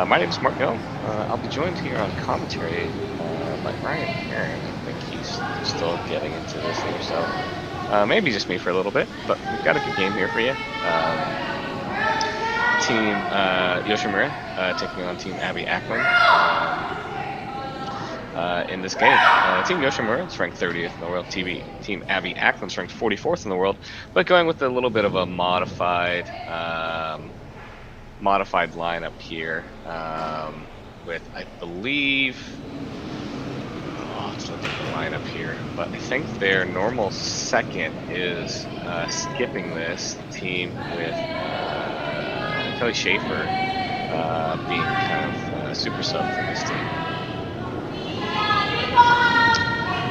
My name is Mark Young. I'll be joined here on commentary by Ryan Aaron. I think he's still getting into this here, so maybe just me for a little bit, but we've got a good game here for you. Team Yoshimura taking on Team Ackland in this game. Team Yoshimura is ranked 30th in the world. Team Ackland is ranked 44th in the world, but going with a little bit of a modified lineup here with, I believe, let's look at the lineup here, but I think their normal second is skipping this team with Kelly Schaefer being kind of a super sub for this team.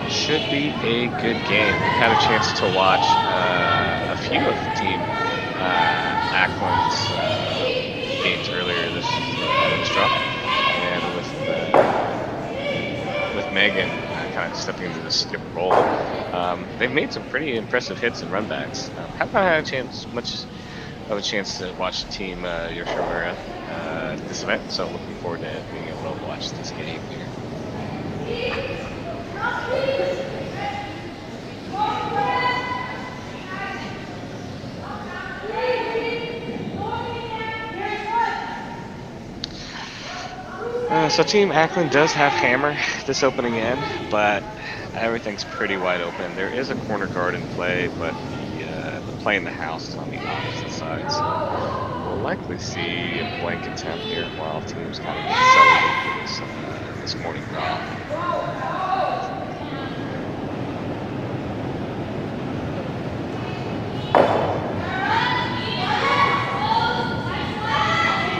Should be a good game. We had a chance to watch a few of the Team Ackland's games earlier this draw, and with Megan kind of stepping into the skip role, they've made some pretty impressive hits and runbacks. Haven't had much of a chance to watch Team Yoshimura this event, so looking forward to being able to watch this game here. So Team Ackland does have hammer this opening end, but everything's pretty wide open. There is a corner guard in play, but the play in the house is on the opposite side, so we'll likely see a blank attempt here while teams kind of celebrate this morning draw.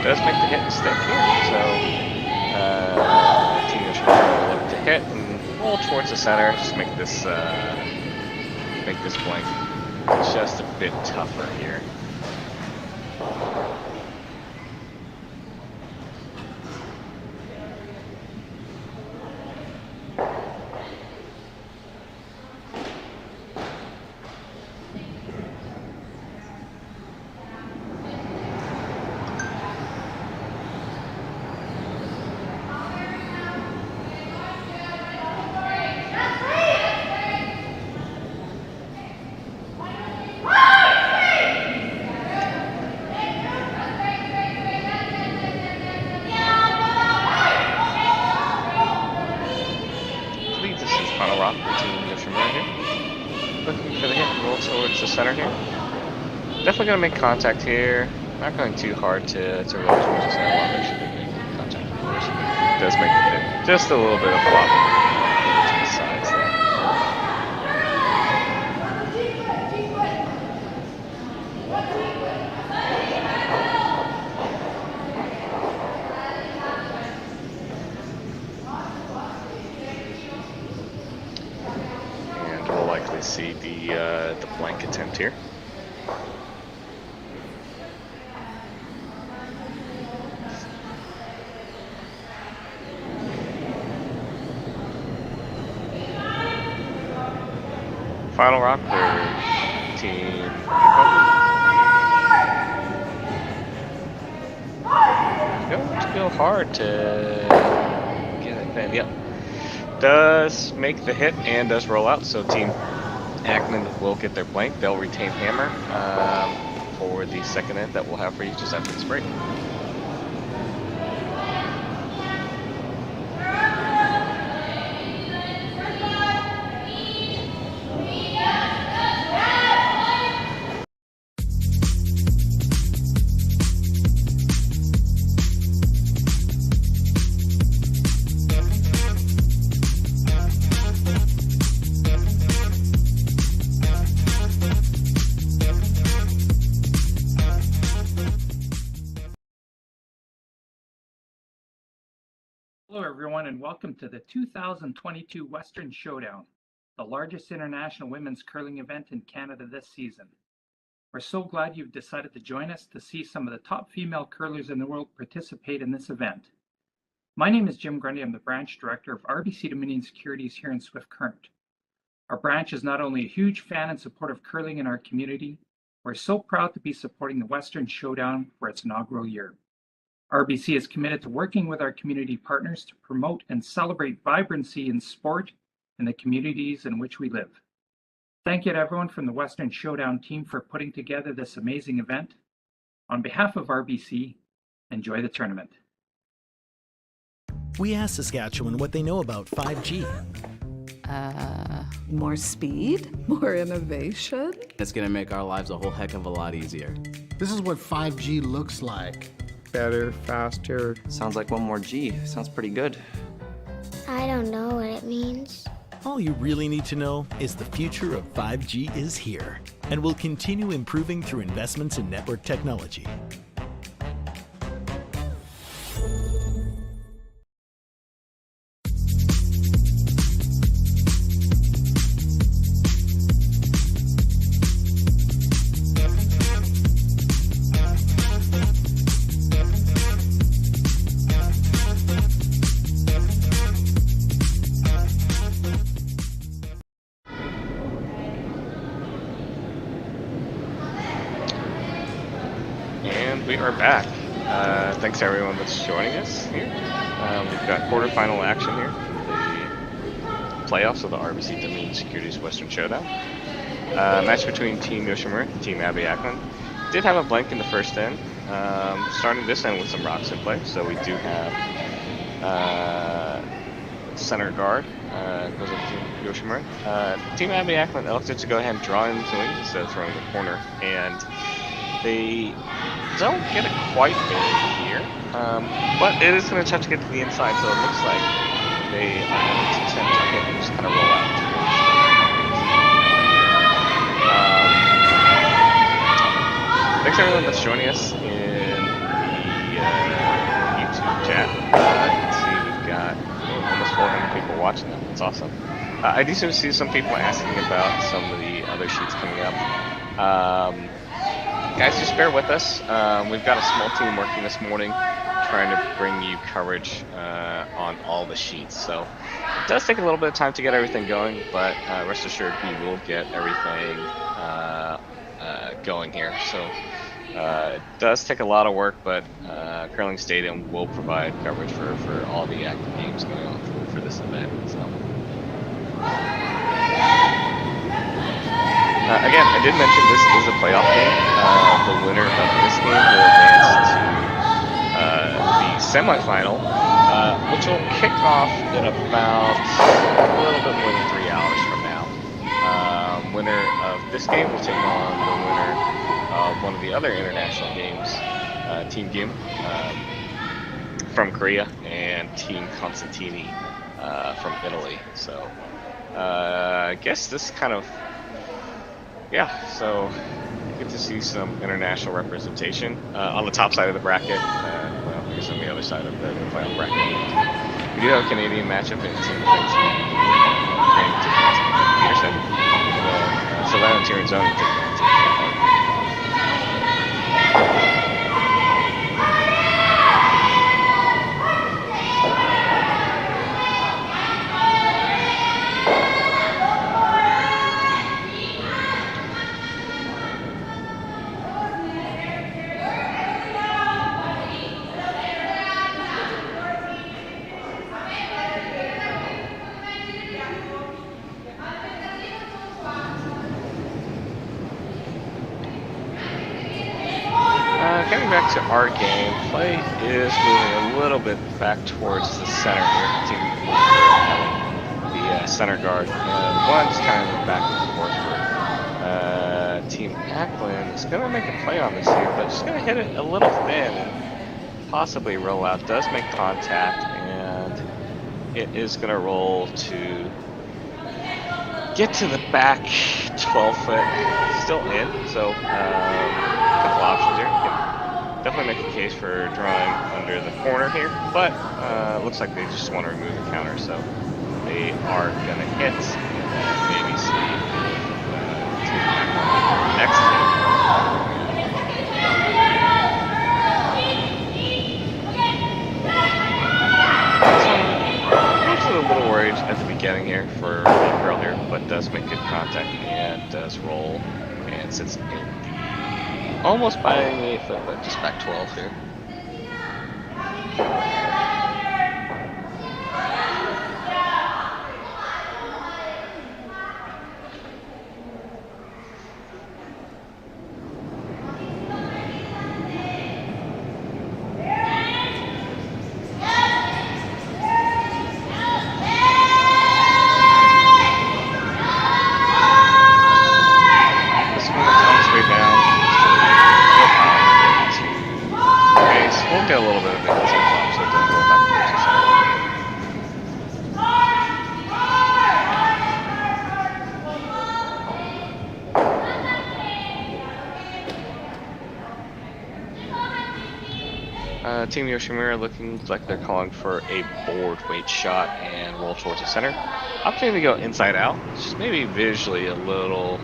Does make the hit and stick here, so Team Yoshimura will look to hit and roll towards the center, just make this blank just a bit tougher here. Center here. Definitely going to make contact here. Not going too hard to roll towards the center while they should be making contact, of course. Does make the hit. Just a little bit of flop to the sides there. And we'll likely see the blank attempt here. Final rock for Team Go hard to get it then. Yep. Does make the hit and does roll out, so Team Ackland will get their blank. They'll retain hammer for the second end that we'll have for you just after this break. Hello everyone and welcome to the 2022 Western Showdown, the largest international women's curling event in Canada this season. We're so glad you've decided to join us to see some of the top female curlers in the world participate in this event. My name is Jim Grundy. I'm the branch director of RBC Dominion Securities here in Swift Current. Our branch is not only a huge fan and supporter of curling in our community, we're so proud to be supporting the Western Showdown for its inaugural year. RBC is committed to working with our community partners to promote and celebrate vibrancy in sport in the communities in which we live. Thank you to everyone from the Western Showdown team for putting together this amazing event. On behalf of RBC, enjoy the tournament. We asked Saskatchewan what they know about 5G. More speed, more innovation. It's gonna make our lives a whole heck of a lot easier. This is what 5G looks like. Better, faster. Sounds like one more G. Sounds pretty good. I don't know what it means. All you really need to know is the future of 5G is here and will continue improving through investments in network technology. We are back. Thanks to everyone that's joining us here. We've got quarterfinal action here for the playoffs of the RBC Dominion Securities Western Showdown. Match between Team Yoshimura and Team Ackland. Did have a blank in the first end. Starting this end with some rocks in play, so we do have center guard goes up to Team Yoshimura. Team Ackland elected to go ahead and draw in the wings instead of throwing the corner, and they don't get it quite big here, but it is going to touch to get to the inside, so it looks like they are going to attempt to hit and just kind of roll out. Thanks everyone that's joining us in the YouTube chat. You can see we've got almost 400 people watching them. It's awesome. I do see some people asking about some of the other sheets coming up. Guys, just bear with us. We've got a small team working this morning trying to bring you coverage on all the sheets. So it does take a little bit of time to get everything going, but rest assured we will get everything going here. So it does take a lot of work, but Curling Stadium will provide coverage for all the active games going on for this event. So. Again, I did mention this is a playoff game. The winner of this game will advance to the semifinal, which will kick off in about a little bit more than 3 hours from now. Winner of this game will take on the winner of one of the other international games, Team Gim from Korea and Team Constantini from Italy. So I guess this kind of so get to see some international representation on the top side of the bracket. Well, I guess on the other side of the final bracket. We do have a Canadian matchup in Team Peterson. Savannah and Tiernzone take on Team Getting back to our game, play is moving a little bit back towards the center here. Team the center guard, and one's kind of back and forth. Team Ackland is going to make a play on this here, but just going to hit it a little thin and possibly roll out. Does make contact, and it is going to roll to get to the back 12 foot, still in. So a couple options here. Definitely make a case for drawing under the corner here, but looks like they just want to remove the counter, so they are going to hit and then maybe see if next hit. I'm a little worried at the beginning here for the girl here, but does make good contact and does roll and sits in almost by 8 foot, but just back 12 here. This one on its way down. Base. We'll get a little bit of the inside flop, so it doesn't roll back towards the center. Team Yoshimura looking like they're calling for a board weight shot and roll towards the center. Opting to go inside out. It's just maybe visually a little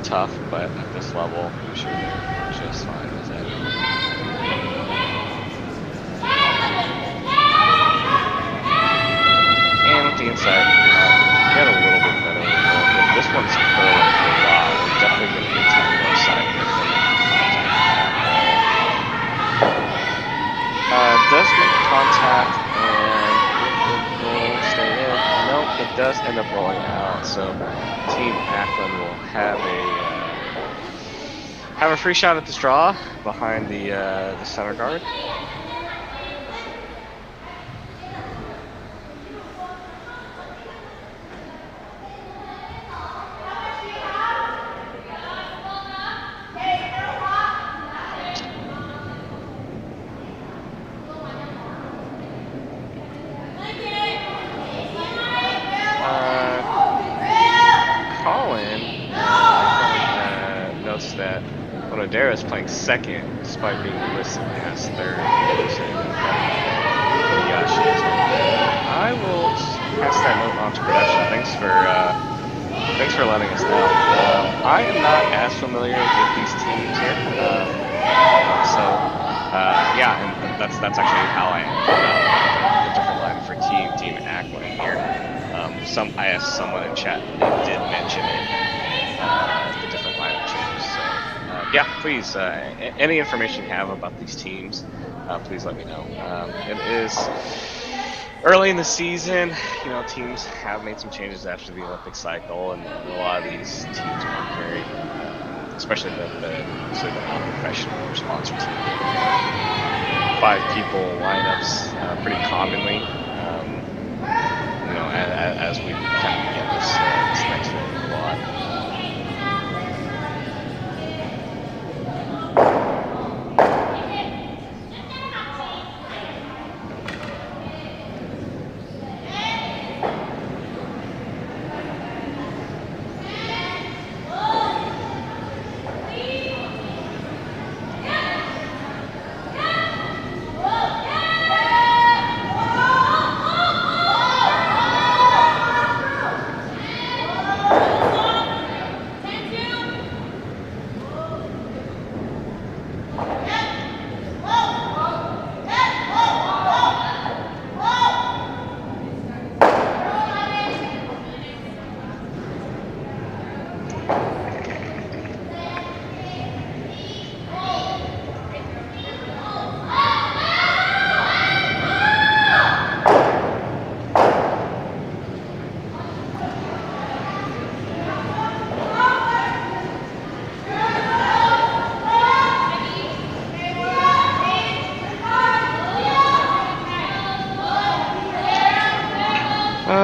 tough, but at this level, I'm sure they're just fine with it. And with the inside, get a little bit better. This one's curling a lot. We're definitely going to get to the low side here. Does make contact and it will stay in. Nope, it does end up rolling out. So Team Ackland will have a free shot at this draw behind the center guard. Notes that Onodera is playing second despite being listed as third. I will pass that note on to production. Thanks for letting us know. I am not as familiar with these teams here, yeah, and that's actually how I am about the different line for Team Ackland here. I asked someone in chat and they did mention it. The different lineup changes. So, yeah, please, any information you have about these teams, please let me know. It is early in the season. You know, teams have made some changes after the Olympic cycle, and a lot of these teams are very, especially the non-professional or sponsor team. 5 people lineups pretty commonly. You know, as we kind of get this next one a lot.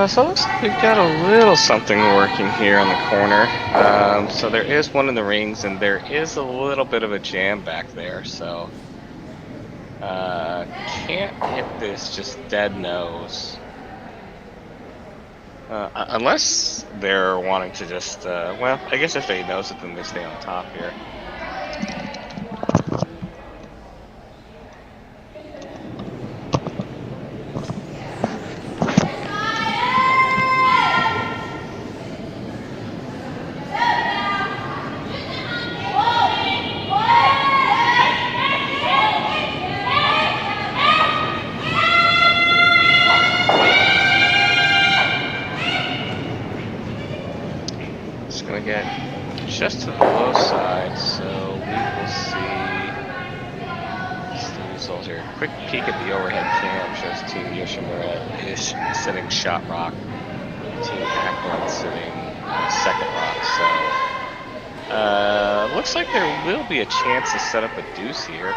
So it looks like we've got a little something working here on the corner. So there is one in the rings, and there is a little bit of a jam back there. So can't hit this just dead nose. Unless they're wanting to just, well, I guess if they nose it, then they stay on top here. Just to the low side, so we will see the result here. Quick is sitting shot rock. Team Ackland sitting second rock. So looks like there will be a chance to set up a deuce here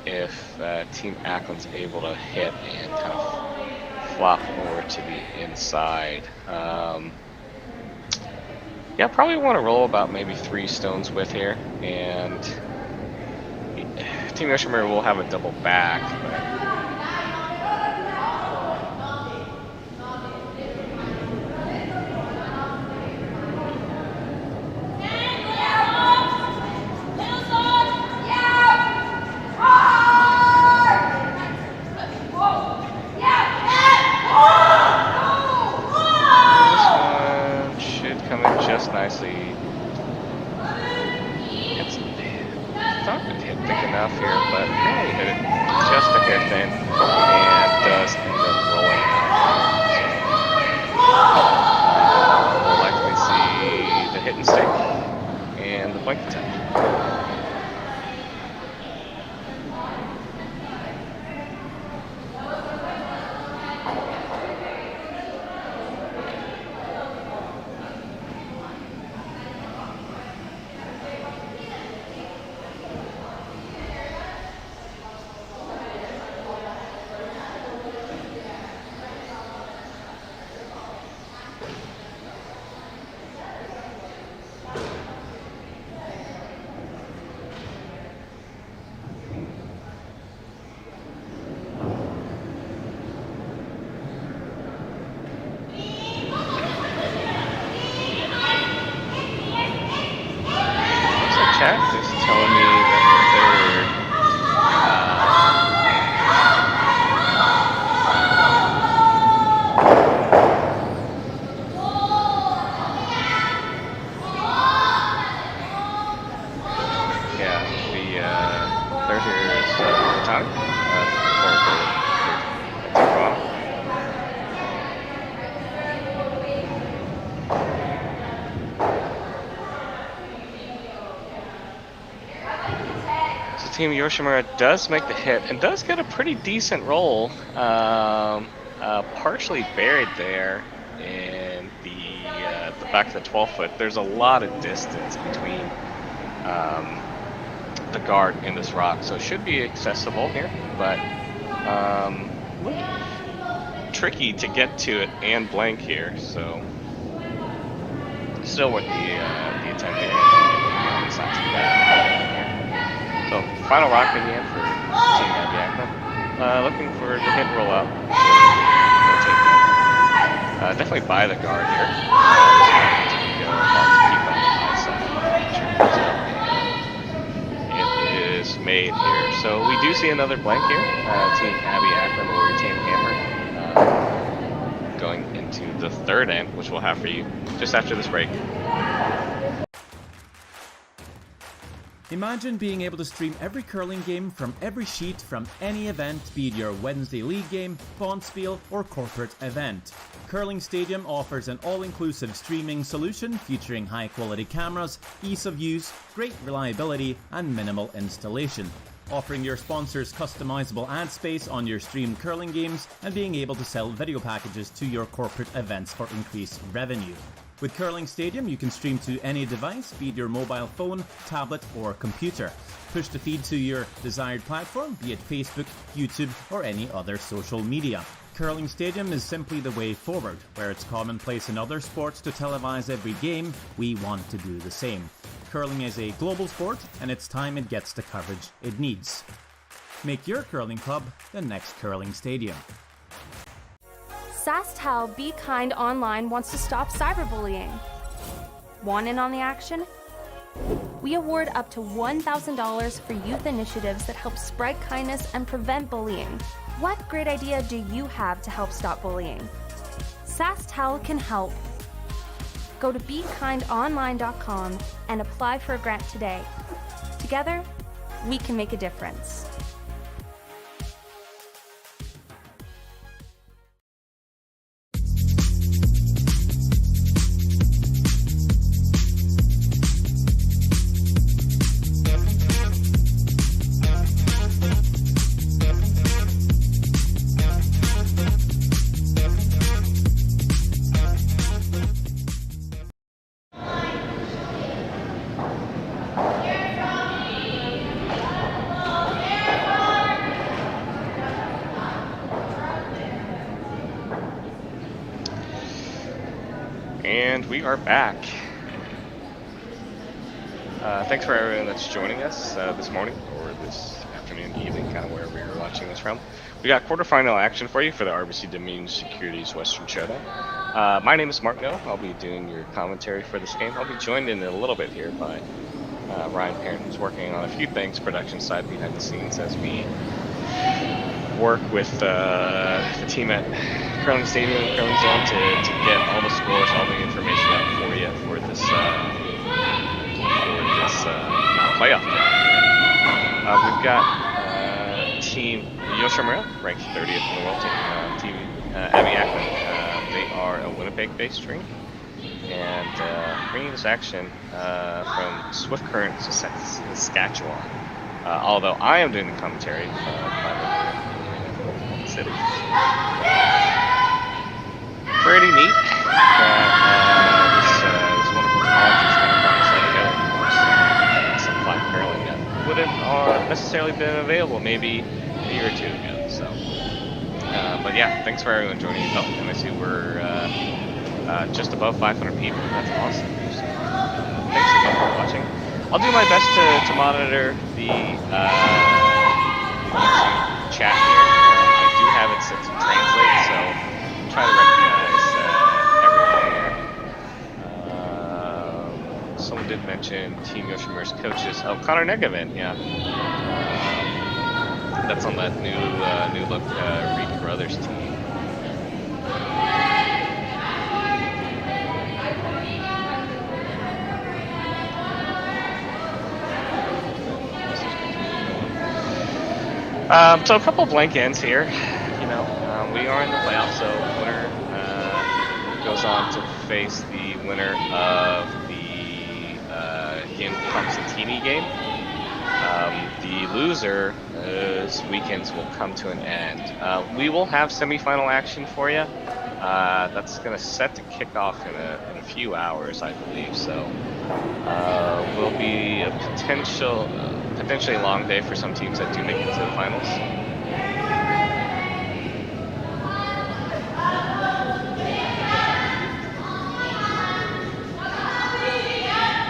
if Team Ackland's able to hit and kind of flop over to the inside. Yeah, probably want to roll about maybe 3 stones with here, and Team Yoshimura will have a double back. Nicely. It's not been hit thick enough here, but really hit it just a hair thin, and does end up rolling out. We'll likely see the hit and stick and the blank attack. Chat is telling me that third here is time Team Yoshimura does make the hit and does get a pretty decent roll, partially buried there in the back of the 12-foot. There's a lot of distance between the guard and this rock, so it should be accessible here, but tricky to get to it and blank here, so still worth the attempt here. It's not too bad. So, final rock in the end for Team Ackland. Looking for the hit and roll up. So definitely buy the guard here. It is made here. So we do see another blank here. Team Ackland will retain hammer. Going into the third end, which we'll have for you just after this break. Imagine being able to stream every curling game from every sheet from any event, be it your Wednesday league game, Bonspiel, or corporate event. Curling Stadium offers an all-inclusive streaming solution featuring high-quality cameras, ease of use, great reliability, and minimal installation. Offering your sponsors customizable ad space on your streamed curling games and being able to sell video packages to your corporate events for increased revenue. With Curling Stadium, you can stream to any device, be it your mobile phone, tablet, or computer. Push the feed to your desired platform, be it Facebook, YouTube, or any other social media. Curling Stadium is simply the way forward. Where it's commonplace in other sports to televise every game, we want to do the same. Curling is a global sport, and it's time it gets the coverage it needs. Make your curling club the next Curling Stadium. Sasktel Be Kind Online wants to stop cyberbullying. Want in on the action? We award up to $1,000 for youth initiatives that help spread kindness and prevent bullying. What great idea do you have to help stop bullying? Sasktel can help. Go to BeKindOnline.com and apply for a grant today. Together, we can make a difference. And we are back. Thanks for everyone that's joining us this morning or this afternoon, evening, kind of wherever you're watching this from. We got quarterfinal action for you for the RBC Dominion Securities Western Showdown. My name is Mark No. I'll be doing your commentary for this game. I'll be joined in a little bit here by Ryan Parent, who's working on a few things production side behind the scenes as we work with the team at Curling Stadium and Curling Zone to get all the scores, all the information out for you for this playoff draw. We've got Team Yoshimura, ranked 30th in the world, Team Ackland. They are a Winnipeg-based team, and bringing this action from Swift Current, Saskatchewan. Although I am doing the commentary, City. Pretty neat that this wonderful technology is going to come set together. Of course, some flat curling that wouldn't necessarily been available maybe a year or two ago. So, but yeah, thanks for everyone joining us. Oh, and I see we're just above 500 people. That's awesome. So, thanks again for watching. I'll do my best to monitor the YouTube chat here. Have it set to translate, so try to recognize everyone here. Someone did mention Team Yoshimura's coaches. Oh, Connor Negavin, yeah. That's on that new look Reed Brothers team. So a couple blank ends here. We are in the playoffs, so winner goes on to face the winner of the Constantini game. The loser's weekends will come to an end. We will have semifinal action for you. That's going to set to kick off in a few hours, I believe. So will be a potentially long day for some teams that do make it to the finals.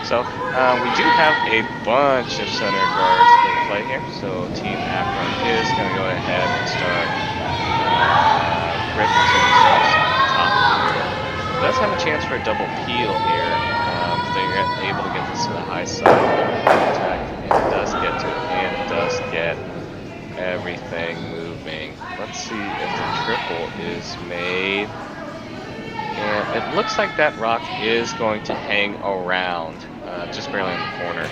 So we do have a bunch of center guards in play here. So Team Ackland is going to go ahead and start ripping some stuff on top here. Does have a chance for a double peel here. They're able to get this to the high side. Contact, and does get to it, and does get everything moving. Let's see if the triple is made. And it looks like that rock is going to hang around, just barely in the corner.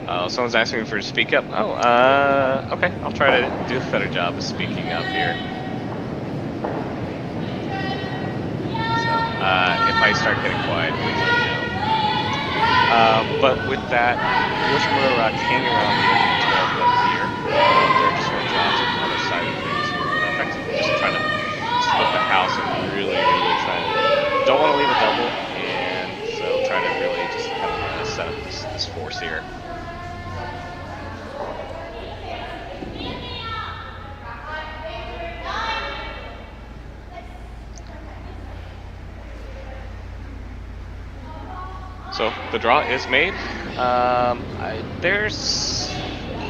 Oh, someone's asking me for to speak up. Oh, okay. I'll try to do a better job of speaking up here. So, if I start getting quiet, please let me know. But with that, Yoshimura rock hanging around the edge of the 12 foot here. They're just going to drop to the other side of things here. Effectively just trying to split the house and really try to, don't want to leave a double, and so try to really just kind of set up this force here. So the draw is made. There's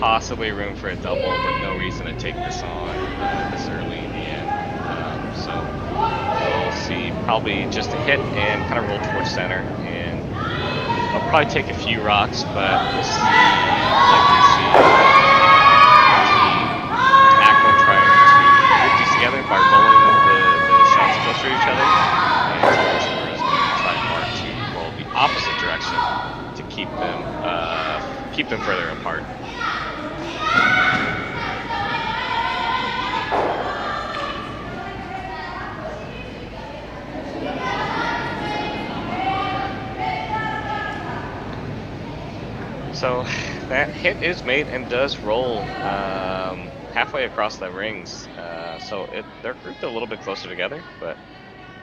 possibly room for a double, but no reason to take this on this early in the end. So we'll see probably just a hit and kind of roll towards center, and I'll probably take a few rocks, but we'll see. Likely see Ackland trying to group these together by rolling the shots closer to each other, and Yoshimura is going to try hard to roll the opposite direction to keep them further apart. So that hit is made and does roll halfway across the rings. So they're grouped a little bit closer together, but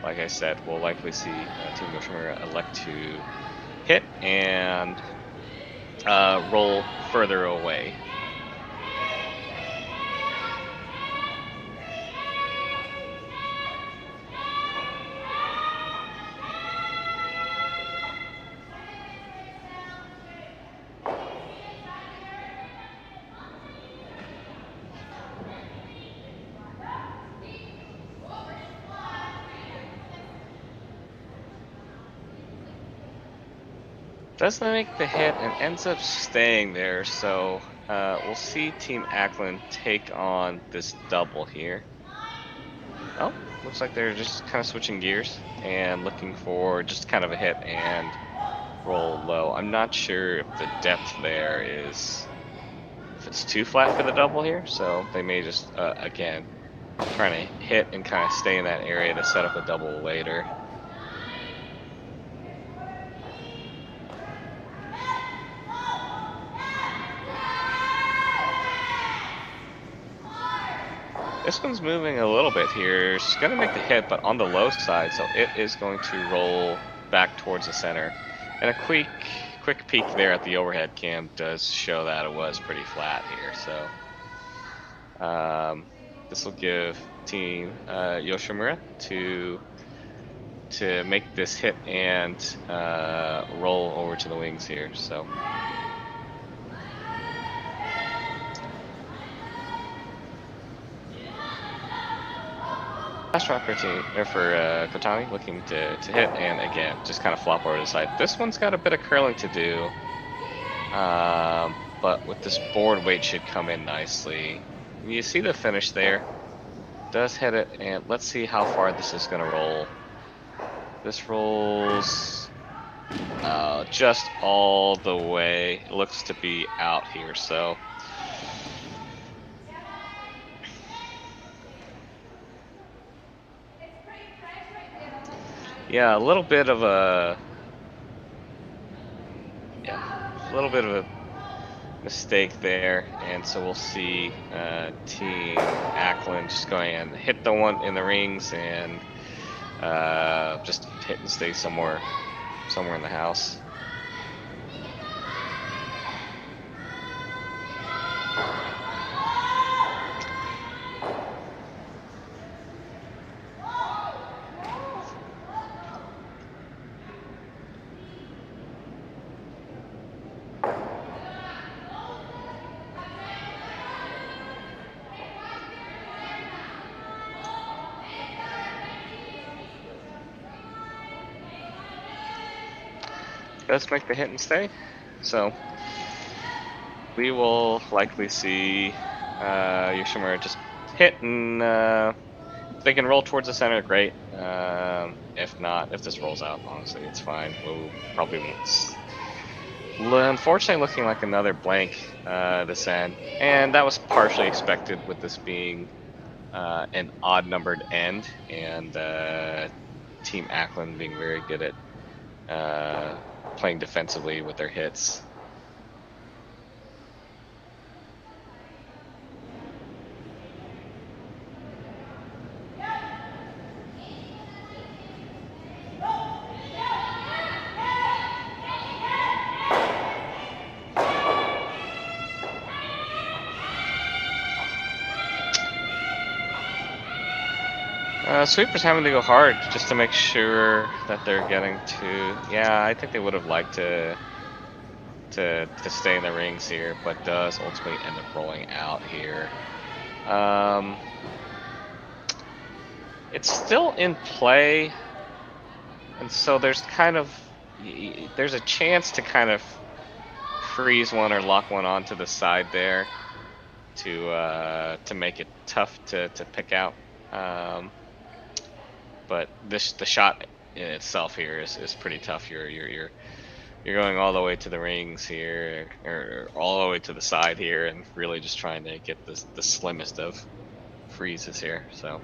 like I said, we'll likely see Team Yoshimura elect to hit and roll further away. Doesn't make the hit and ends up staying there, so we'll see Team Ackland take on this double here. Oh, looks like they're just kind of switching gears and looking for just kind of a hit and roll low. I'm not sure if the depth there is, if it's too flat for the double here, so they may just, again, trying to hit and kind of stay in that area to set up a double later. This one's moving a little bit here. She's going to make the hit, but on the low side, so it is going to roll back towards the center. And a quick peek there at the overhead cam does show that it was pretty flat here. So this will give Team Yoshimura to make this hit and roll over to the wings here. So. Last shot for Kotani, looking to hit, and again, just kind of flop over to the side. This one's got a bit of curling to do, but with this board weight should come in nicely. You see the finish there. Does hit it, and let's see how far this is going to roll. This rolls just all the way. It looks to be out here, so. Yeah, a little bit of a mistake there, and so we'll see Team Ackland just going and hit the one in the rings and just hit and stay somewhere in the house. Does make the hit and stay, so we will likely see Yoshimura just hit, and if they can roll towards the center, great. If not, if this rolls out, honestly, it's fine. We'll probably won't. Unfortunately, looking like another blank this end, and that was partially expected with this being an odd-numbered end, and Team Ackland being very good at playing defensively with their hits. Sweeper's having to go hard just to make sure that they're getting to. Yeah, I think they would have liked to stay in the rings here, but does ultimately end up rolling out here. It's still in play, and so there's a chance to kind of freeze one or lock one onto the side there to make it tough to pick out. But the shot in itself here is pretty tough. You're going all the way to the rings here, or all the way to the side here, and really just trying to get the slimmest of freezes here. So.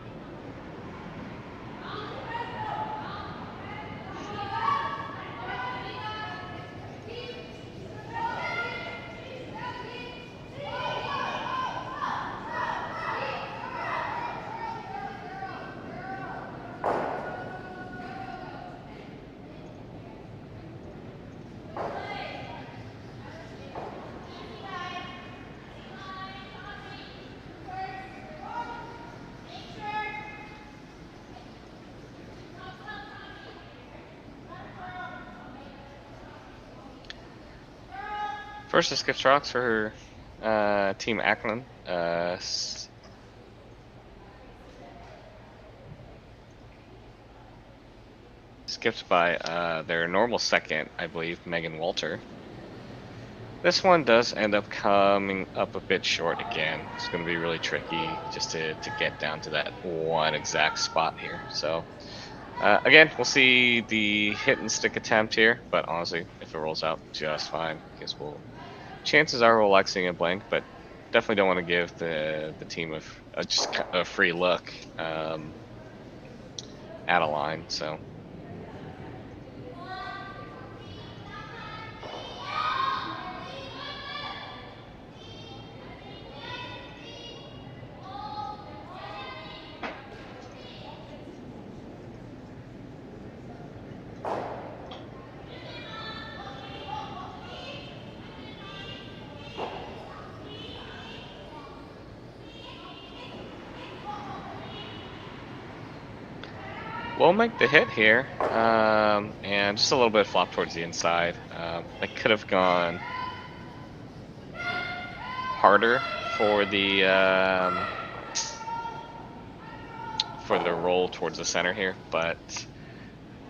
First, a skip rocks for Team Ackland. skipped by their normal second, I believe, Megan Walter. This one does end up coming up a bit short again. It's going to be really tricky just to get down to that one exact spot here. So, again, we'll see the hit and stick attempt here, but honestly, if it rolls out just fine, I guess chances are we'll like seeing a blank, but definitely don't want to give the team just a free look at a line. So. We'll make the hit here, and just a little bit of flop towards the inside. I could have gone harder for the roll towards the center here, but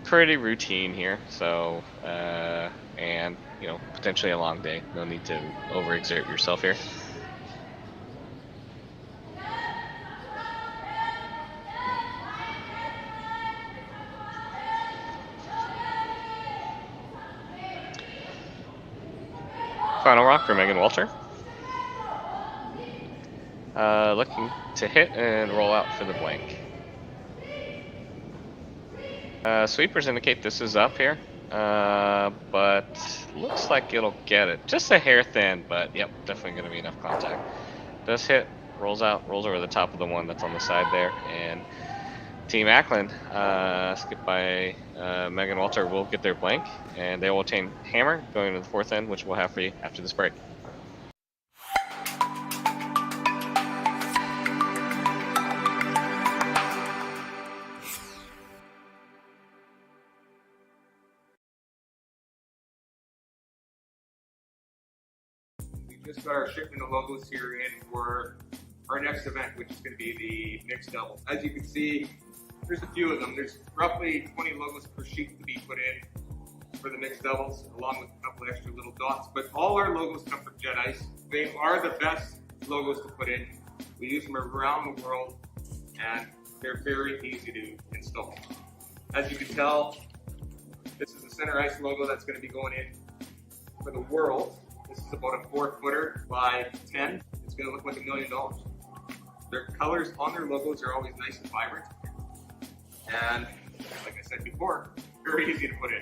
pretty routine here. So, and you know, potentially a long day. No need to overexert yourself here. Final rock for Megan Walter. Looking to hit and roll out for the blank. Sweepers indicate this is up here, but looks like it'll get it. Just a hair thin, but yep, definitely going to be enough contact. Does hit, rolls out, rolls over the top of the one that's on the side there, and Team Ackland, skipped by Megan Walter, will get their blank, and they will obtain hammer going to the fourth end, which we'll have for you after this break. We just got our shipment of logos here in for our next event, which is going to be the mixed double. As you can see, there's a few of them. There's roughly 20 logos per sheet to be put in for the mixed doubles, along with a couple extra little dots. But all our logos come from Jet Ice. They are the best logos to put in. We use them around the world, and they're very easy to install. As you can tell, this is the center ice logo that's going to be going in for the world. This is about a 4-footer by 10. It's going to look like $1 million. Their colors on their logos are always nice and vibrant. And like I said before, very easy to put in.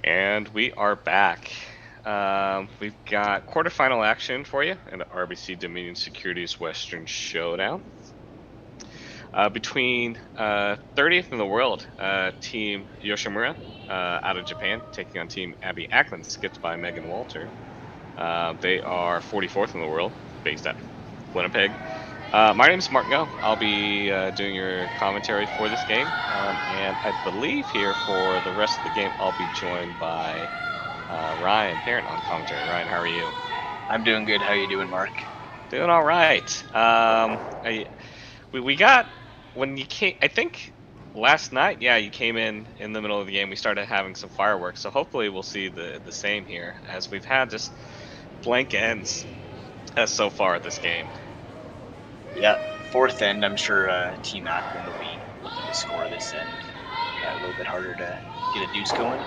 And we are back. We've got quarterfinal action for you in the RBC Dominion Securities Western Showdown. Between 30th in the world, Team Yoshimura out of Japan, taking on Team Abby Ackland, skipped by Megan Walter. They are 44th in the world, based at Winnipeg. My name is Martin Go. I'll be doing your commentary for this game, and I believe here for the rest of the game I'll be joined by Ryan Parent on commentary. Ryan, how are you? I'm doing good. How are you doing, Mark? Doing all right. We got, when you came, I think last night, yeah, you came in the middle of the game. We started having some fireworks, so hopefully we'll see the same here, as we've had just blank ends so far at this game. Yeah, fourth end, I'm sure Team Ackland will be looking to score this end. A little bit harder to get a deuce going.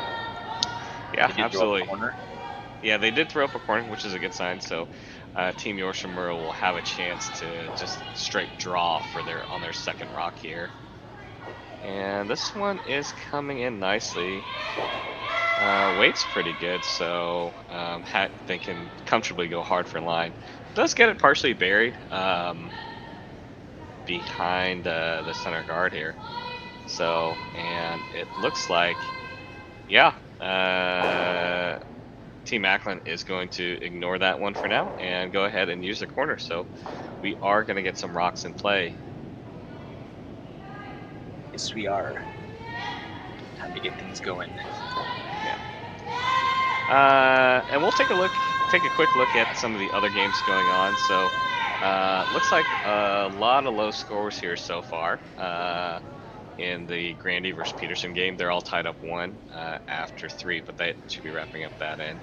Yeah, absolutely. Yeah, they did throw up a corner, which is a good sign. So Team Yoshimura will have a chance to just straight draw for on their second rock here. And this one is coming in nicely. Weight's pretty good, so they can comfortably go hard for line. Does get it partially buried. behind the center guard here. So, and it looks like, yeah, Team Ackland is going to ignore that one for now and go ahead and use the corner. So we are going to get some rocks in play. Yes, we are. Time to get things going. Yeah. And we'll take a quick look at some of the other games going on. So looks like a lot of low scores here so far. In the Grandy versus Peterson game, they're all tied up 1 after 3, but they should be wrapping up that in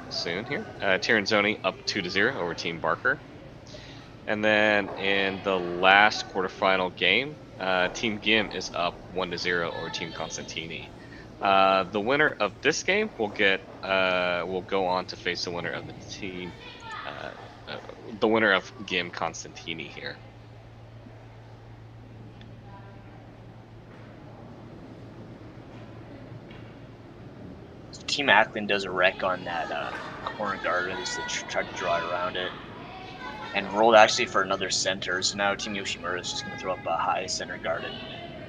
soon here. Tiranzoni up 2-0 over Team Barker. And then in the last quarterfinal game, Team Gim is up 1-0 over Team Constantini. The winner of this game will go on to face the winner of the winner of Gim Constantini here. Team Ackland does a wreck on that corner guard, at least they tried to draw it around it, and rolled actually for another center. So now Team Yoshimura is just going to throw up a high center guard, and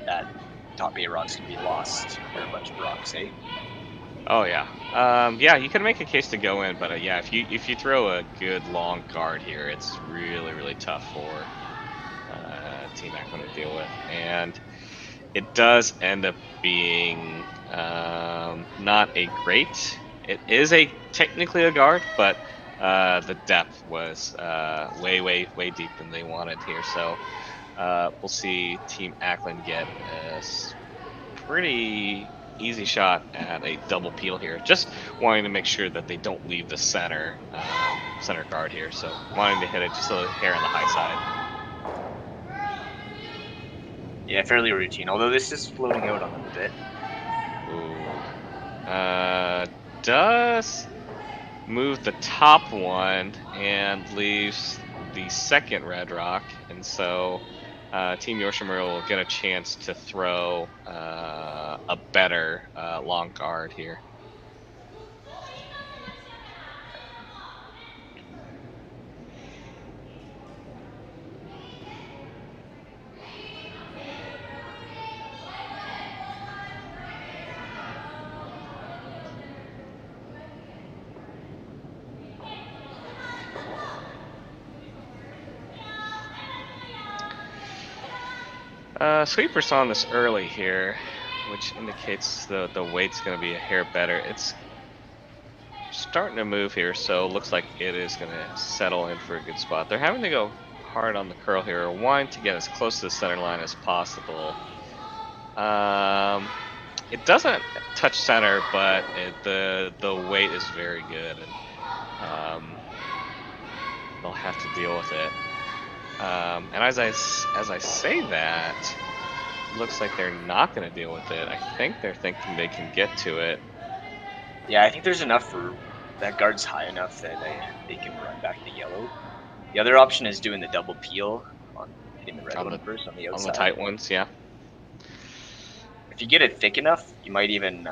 that top 8 rocks can be lost for a bunch of rocks, eh? Oh yeah, yeah. You can make a case to go in, but yeah, if you throw a good long guard here, it's really tough for Team Ackland to deal with, and it does end up being not a great. It is technically a guard, but the depth was way deep than they wanted here. So we'll see Team Ackland get a pretty easy shot at a double peel here. Just wanting to make sure that they don't leave the center guard here. So wanting to hit it just a hair on the high side. Yeah, fairly routine. Although this is floating out on them a bit. Ooh. Does move the top one and leaves the second red rock, and so Team Yoshimura will get a chance to throw a better long guard here. Sweeper's on this early here, which indicates the weight's going to be a hair better. It's starting to move here, so it looks like it is going to settle in for a good spot. They're having to go hard on the curl here, wanting to get as close to the center line as possible. It doesn't touch center, but the weight is very good, and they'll have to deal with it. And as I say that, it looks like they're not going to deal with it. I think they're thinking they can get to it. Yeah, I think there's enough for that guard's high enough that they can run back to yellow. The other option is doing the double peel on hitting the red one first on the outside. On the tight ones, yeah. If you get it thick enough, you might even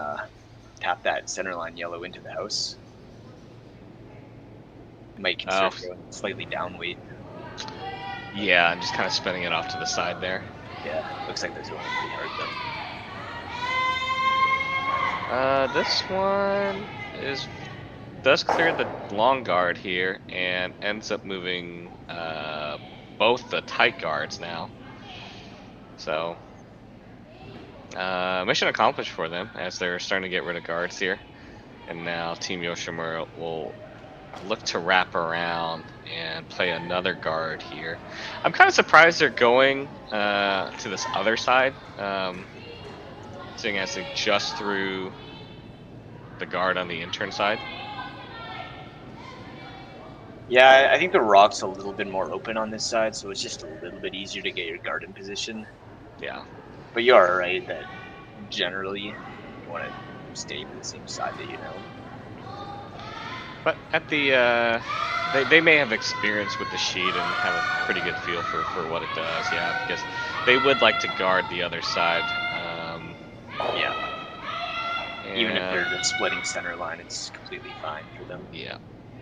tap that center line yellow into the house. You might consider going slightly down weight. Yeah, I'm just kind of spinning it off to the side there. Yeah, looks like there's one pretty hard though. This one does clear the long guard here and ends up moving both the tight guards now. So mission accomplished for them as they're starting to get rid of guards here. And now Team Yoshimura will look to wrap around and play another guard here. I'm kind of surprised they're going to this other side, seeing as they just threw the guard on the intern side. Yeah, I think the rock's a little bit more open on this side, so it's just a little bit easier to get your guard in position. Yeah. But you are right that generally you want to stay to the same side that you know. But at the they may have experience with the sheet and have a pretty good feel for what it does, yeah, because they would like to guard the other side. Yeah. Even if they're just splitting center line, it's completely fine for them. Yeah.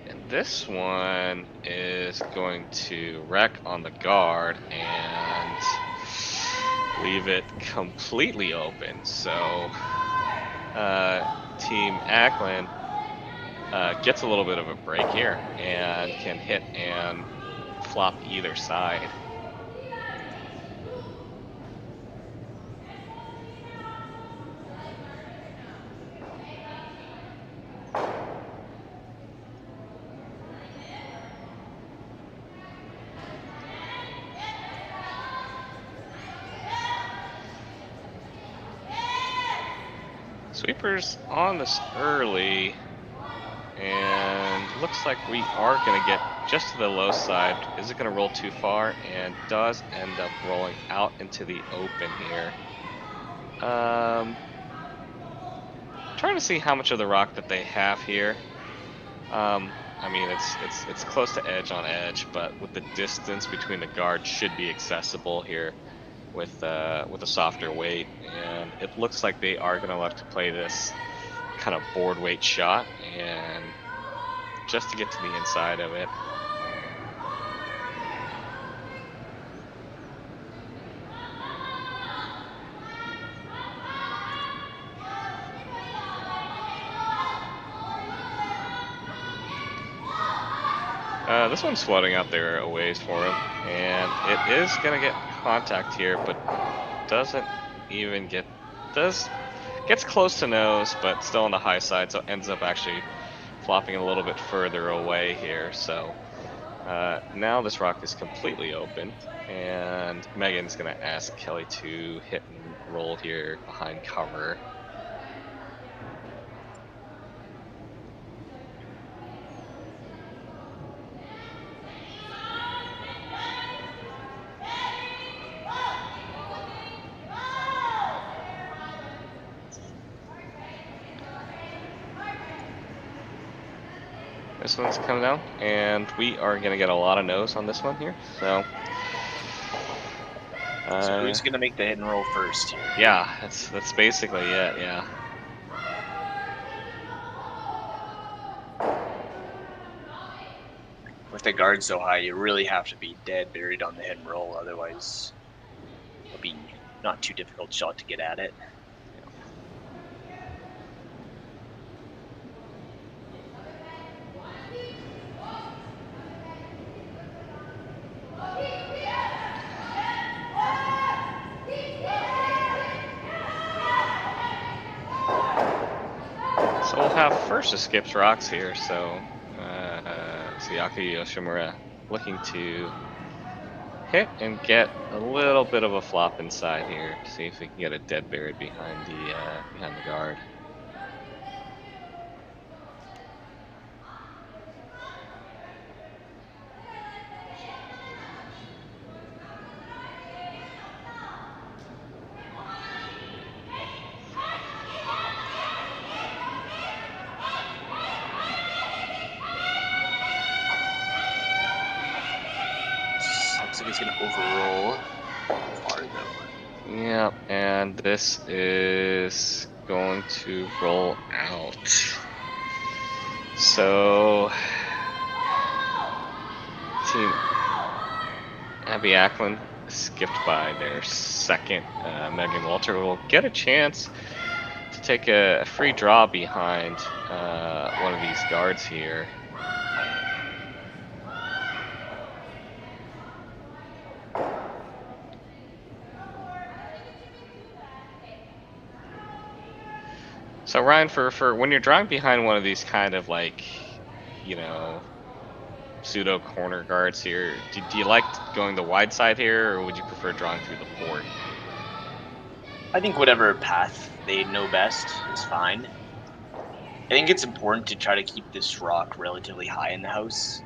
And this one is going to wreck on the guard, and leave it completely open. So Team Ackland gets a little bit of a break here and can hit and flop either side. Sweepers on this early, and looks like we are going to get just to the low side. Is it going to roll too far? And does end up rolling out into the open here. Trying to see how much of the rock that they have here. I mean, it's close to edge on edge, but with the distance between the guards should be accessible here with a softer weight, and it looks like they are going to like to play this kind of board weight shot, and just to get to the inside of it. This one's floating out there a ways for him, and it is going to get contact here, but doesn't even gets close to nose, but still on the high side, so ends up actually flopping a little bit further away here. So now this rock is completely open, and Megan's going to ask Kelly to hit and roll here behind cover. This one's coming down, and we are going to get a lot of no's on this one here. So who's going to make the hit and roll first here? Yeah, that's basically it, yeah. With the guard so high, you really have to be dead buried on the hit and roll, otherwise it'll be not too difficult shot to get at it. So we'll have first to skips rocks here, so Sayaka Yoshimura looking to hit and get a little bit of a flop inside here to see if we can get a dead buried behind the guard. Looks like he's going to overroll far though. Yep, and this is going to roll out. So Team Abby Ackland skipped by their second. Megan Walter will get a chance to take a free draw behind one of these guards here. So Ryan, for when you're drawing behind one of these kind of like, you know, pseudo corner guards here, do you like going the wide side here, or would you prefer drawing through the port? I think whatever path they know best is fine. I think it's important to try to keep this rock relatively high in the house.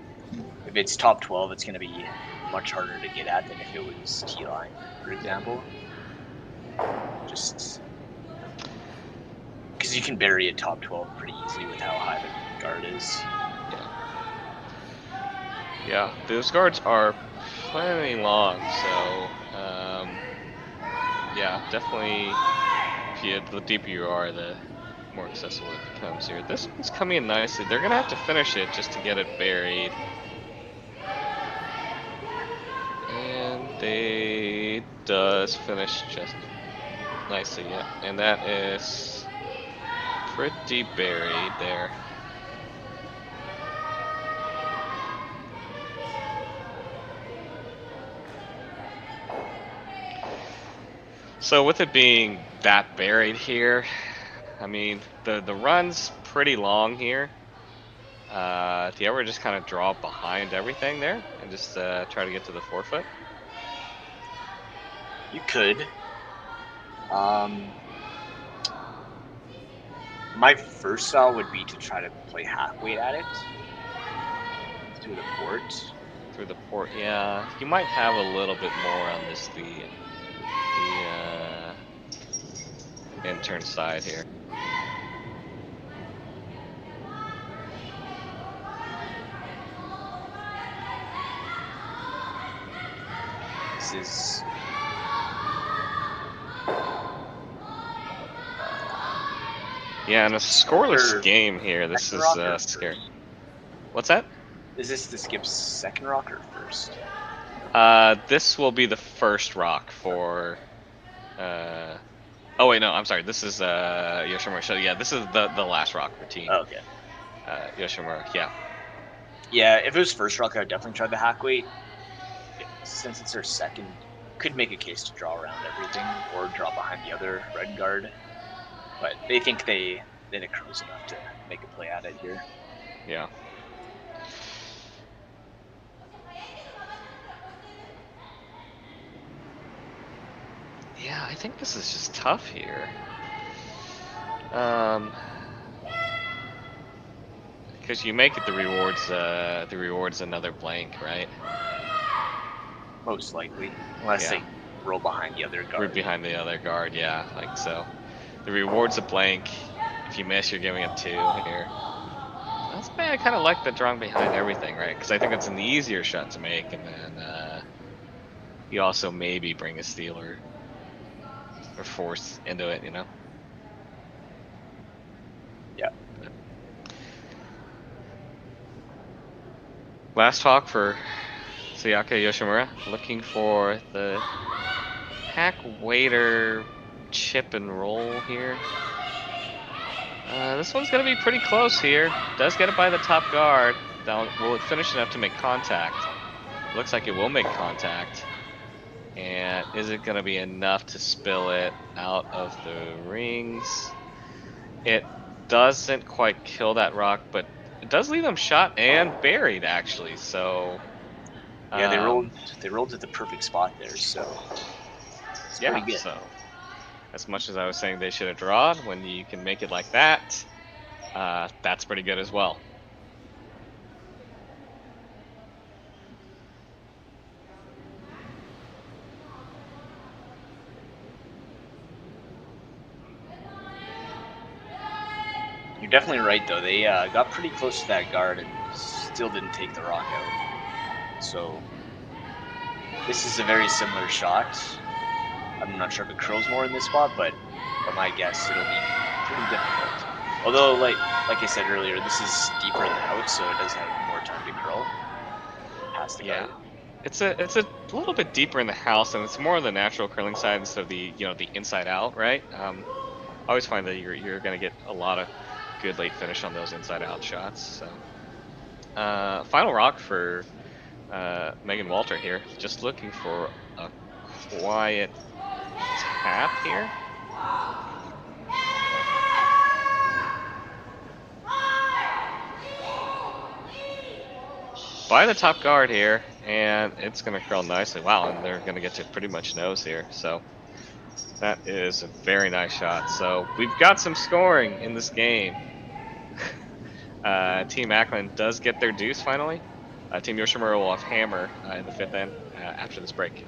If it's top 12, it's going to be much harder to get at than if it was T-line, for example. Just because you can bury a top 12 pretty easily with how high the guard is. Yeah, those guards are plenty long, so yeah, definitely. The deeper you are, the more accessible it becomes here. This one's coming in nicely. They're gonna have to finish it just to get it buried, and they does finish just nicely, yeah. And that is pretty buried there. So with it being that buried here, I mean, the run's pretty long here. Do you ever just kind of draw behind everything there and just try to get to the forefoot? You could. My first style would be to try to play half weight at it through the port. Through the port, yeah. You might have a little bit more on this the intern side here. This is yeah, in a scoreless game here, this is scary. What's that? Is this the skip's second rock or first? This will be the first rock for. Oh wait, no, I'm sorry. This is Yoshimura. So yeah, this is the last rock for team. Oh, okay. Yoshimura, yeah. Yeah, if it was first rock, I would definitely try the hack weight. Since it's their second, could make a case to draw around everything or draw behind the other red guard. But they think they cruise enough to make a play at it here. Yeah. Yeah, I think this is just tough here. Because you make it the rewards another blank, right? Most likely, unless they roll behind the other guard. Root behind the other guard, yeah, like so. The reward's a blank. If you miss, you're giving it 2 here. That's why I kind of like the drawing behind everything, right? Because I think it's an easier shot to make, and then you also maybe bring a steal or force into it, you know? Yeah. Last talk for Sayaka Yoshimura, looking for the hack waiter chip and roll here. This one's gonna be pretty close here. Does get it by the top guard. Will it finish enough to make contact? Looks like it will make contact. And is it gonna be enough to spill it out of the rings? It doesn't quite kill that rock, but it does leave them shot and buried actually. So yeah, they rolled at the perfect spot there, so it's pretty good. So as much as I was saying they should have drawn, when you can make it like that, that's pretty good as well. You're definitely right, though. They got pretty close to that guard and still didn't take the rock out. So this is a very similar shot. I'm not sure if it curls more in this spot, but from my guess, it'll be pretty difficult. Although, like I said earlier, this is deeper in the house, so it does have more time to curl past the guard. It's a little bit deeper in the house, and it's more on the natural curling side instead of the the inside out, right? I always find that you're gonna get a lot of good late finish on those inside out shots. So final rock for Megan Walter here, just looking for a quiet tap here. By the top guard here, and it's gonna curl nicely. Wow, and they're gonna get to pretty much nose here. So that is a very nice shot. So we've got some scoring in this game. Team Ackland does get their deuce finally. Team Yoshimura will have hammer in the 5th end after this break.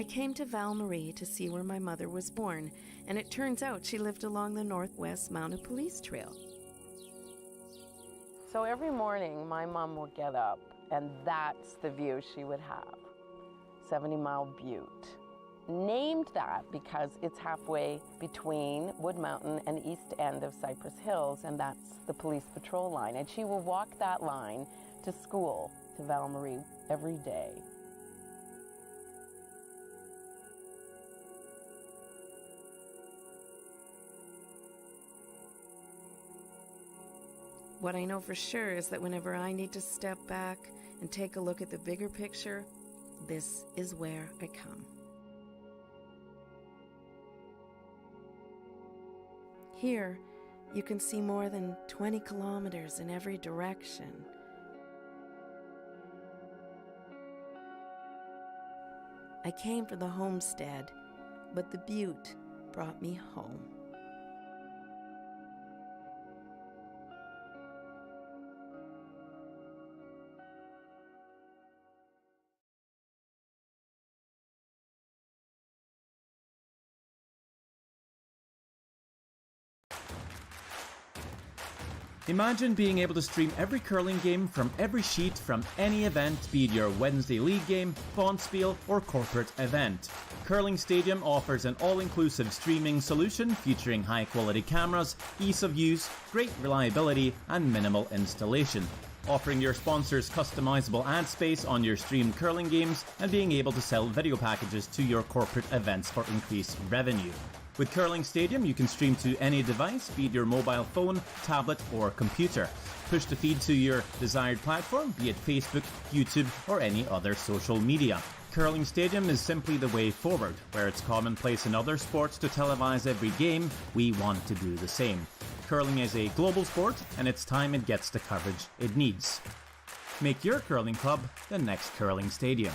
I came to Val Marie to see where my mother was born, and it turns out she lived along the Northwest Mounted Police Trail. So every morning, my mom would get up, and that's the view she would have. 70 Mile Butte. Named that because it's halfway between Wood Mountain and east end of Cypress Hills, and that's the police patrol line. And she will walk that line to school, to Val Marie, every day. What I know for sure is that whenever I need to step back and take a look at the bigger picture, this is where I come. Here, you can see more than 20 kilometers in every direction. I came for the homestead, but the Butte brought me home. Imagine being able to stream every curling game from every sheet from any event, be it your Wednesday league game, bonspiel, or corporate event. Curling Stadium offers an all-inclusive streaming solution featuring high-quality cameras, ease of use, great reliability, and minimal installation. Offering your sponsors customizable ad space on your streamed curling games and being able to sell video packages to your corporate events for increased revenue. With Curling Stadium, you can stream to any device, be it your mobile phone, tablet, or computer. Push the feed to your desired platform, be it Facebook, YouTube, or any other social media. Curling Stadium is simply the way forward. Where it's commonplace in other sports to televise every game, we want to do the same. Curling is a global sport, and it's time it gets the coverage it needs. Make your curling club the next Curling Stadium.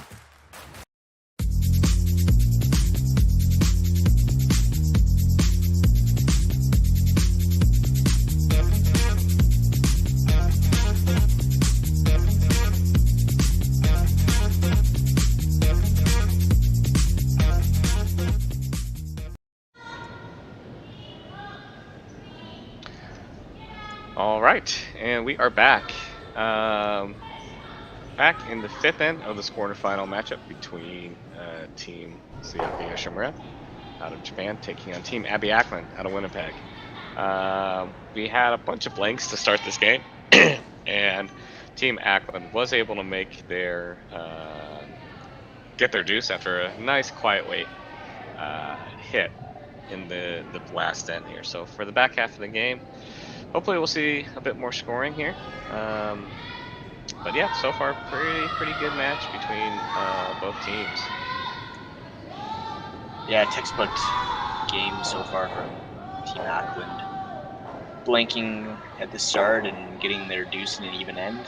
All right, and we are back. Back in the fifth end of this quarterfinal matchup between Team Sayaka Yoshimura out of Japan taking on Team Abby Ackland out of Winnipeg. We had a bunch of blanks to start this game, and Team Ackland was able to make their get their deuce after a nice quiet wait hit in the last end here. So for the back half of the game, hopefully we'll see a bit more scoring here. But yeah, so far pretty good match between both teams. Yeah, textbook game so far from Team Ackland. Blanking at the start and getting their deuce in an even end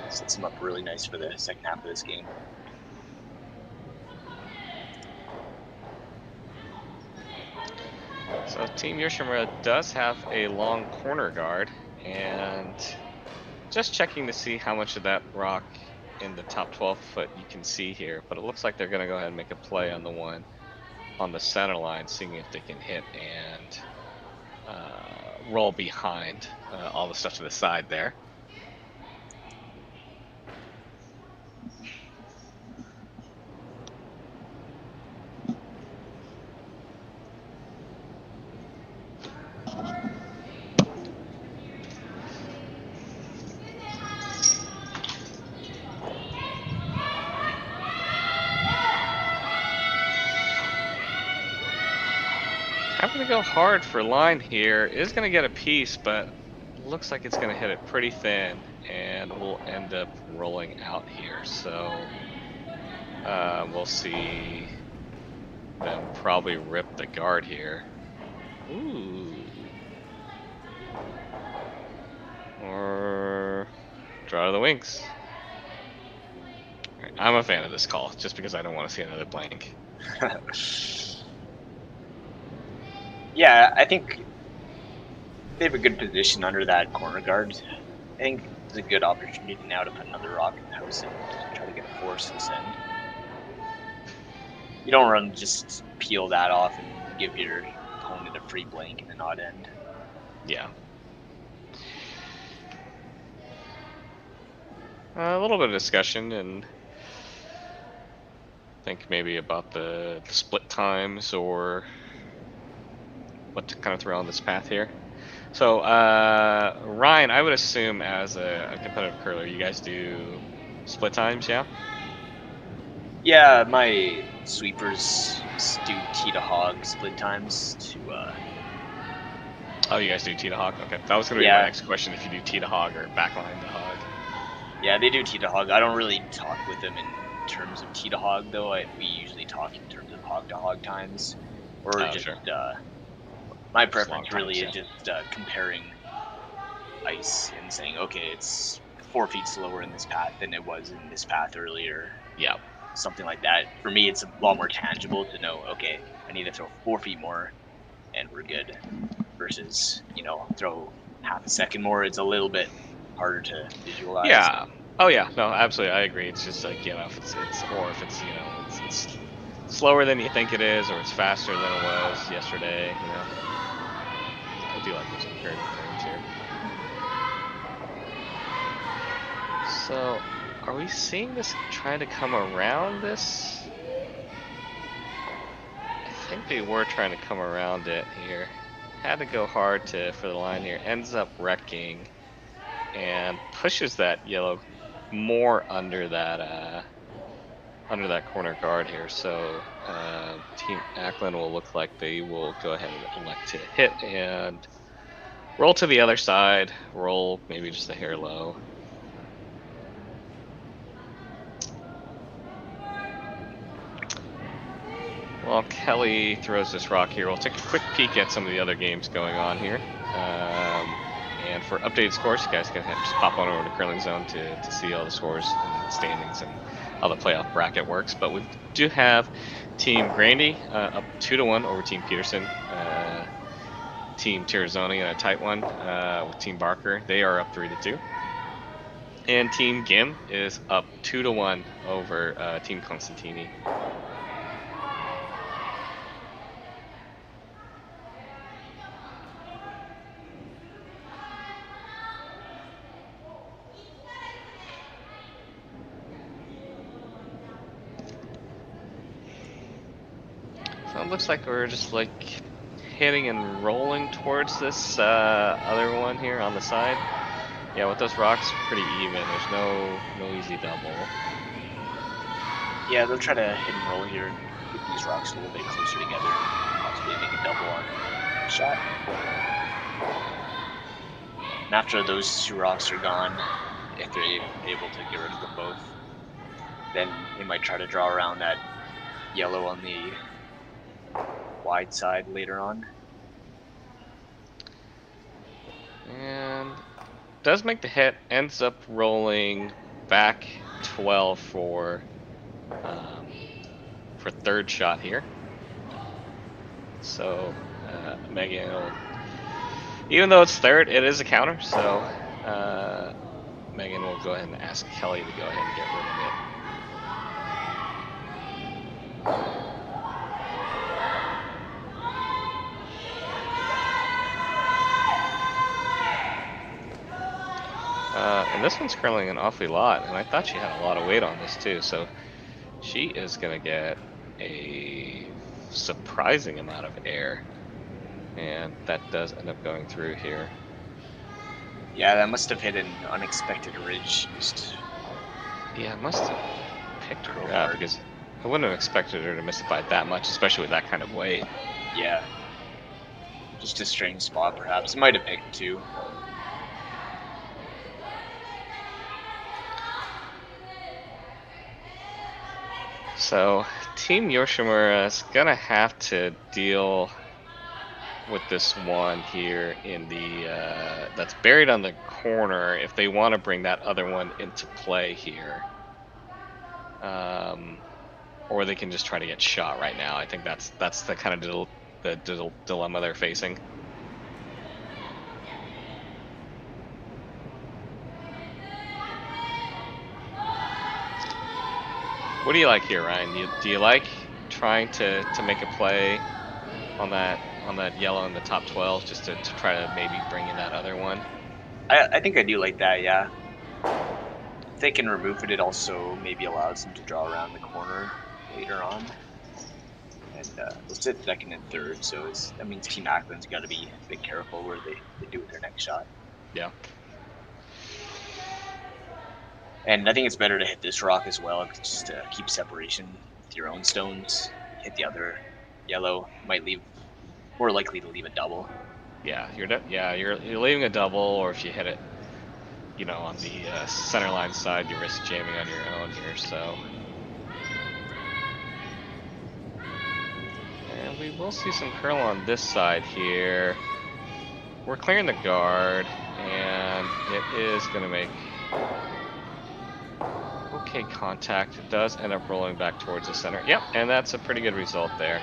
sets them up really nice for the second half of this game. So Team Yoshimura does have a long corner guard, and just checking to see how much of that rock in the top 12 foot you can see here, but it looks like they're going to go ahead and make a play on the one on the center line, seeing if they can hit and roll behind all the stuff to the side there. Having to go hard for line here is going to get a piece, but looks like it's going to hit it pretty thin and will end up rolling out here. So we'll see them probably rip the guard here. Ooh. Or draw to the wings. Right, I'm a fan of this call just because I don't want to see another blank. Yeah, I think they have a good position under that corner guard. I think it's a good opportunity now to put another rock in the house and try to get a force this end. You don't run just peel that off and give your opponent a free blank in an odd end. Yeah. A little bit of discussion, and I think maybe about the split times or what to kind of throw on this path here. So, Ryan, I would assume as a competitive curler, you guys do split times, yeah? Yeah, my sweepers do tee to hog split times to. Oh, you guys do tee to hog? Okay, that was gonna be my next question. If you do tee to hog or backline to hog. Yeah, they do tee to hog. I don't really talk with them in terms of tee to hog though. We usually talk in terms of hog to hog times, or just. Sure. My preference really is just comparing ice and saying, okay, it's 4 feet slower in this path than it was in this path earlier. Yeah. Something like that. For me, it's a lot more tangible to know, okay, I need to throw 4 feet more and we're good. Versus, throw half a second more. It's a little bit harder to visualize. Yeah. Oh yeah. No, absolutely. I agree. It's just like, if it's it's slower than you think it is, or it's faster than it was yesterday, I do like those comparative things here. So, are we seeing this trying to come around this? I think they were trying to come around it here. Had to go hard for the line here. Ends up wrecking and pushes that yellow more under that corner guard here. So Team Ackland will look like they will go ahead and elect to hit and roll to the other side. Roll maybe just a hair low. While Kelly throws this rock here, we'll take a quick peek at some of the other games going on here. And for updated scores, you guys can just pop on over to Curling Zone to see all the scores and standings and how the playoff bracket works. But we do have Team Grandy up 2-1 over Team Peterson. Team Tirizoni in a tight one with Team Barker. They are up 3-2. And Team Gim is up 2-1 over Team Constantini. So it looks like we're just like hitting and rolling towards this other one here on the side. Yeah, with those rocks, pretty even. There's no easy double. Yeah, they'll try to hit and roll here and get these rocks a little bit closer together, possibly make a double on shot. And after those two rocks are gone, if they're able to get rid of them both, then they might try to draw around that yellow on the wide side later on. And does make the hit, ends up rolling back 12 for third shot here. So Megan will, even though it's third, it is a counter, so Megan will go ahead and ask Kelly to go ahead and get rid of it. And this one's curling an awfully lot, and I thought she had a lot of weight on this too, so she is going to get a surprising amount of air, and that does end up going through here. Yeah, that must have hit an unexpected ridge. Yeah, it must have picked her up, because I wouldn't have expected her to miss it by that much, especially with that kind of weight. Yeah. Just a strange spot, perhaps. It might have picked two. So, Team Yoshimura is gonna have to deal with this one here in the that's buried on the corner if they want to bring that other one into play here, or they can just try to get shot right now. I think that's the kind of dilemma they're facing. What do you like here, Ryan? Do you like trying to make a play on that yellow in the top 12, just to try to maybe bring in that other one. I think I do like that, yeah. If they can remove it, it also maybe allows them to draw around the corner later on. And they'll sit second and third, so that means Team Ackland's got to be a bit careful where they do with their next shot. Yeah. And I think it's better to hit this rock as well, just to keep separation with your own stones. Hit the other yellow, might leave, more likely to leave a double. Yeah, you're leaving a double, or if you hit it, you know, on the center line side, you risk jamming on your own here. So, and we will see some curl on this side here. We're clearing the guard, and it is going to make okay contact. It does end up rolling back towards the center. Yep, and that's a pretty good result there.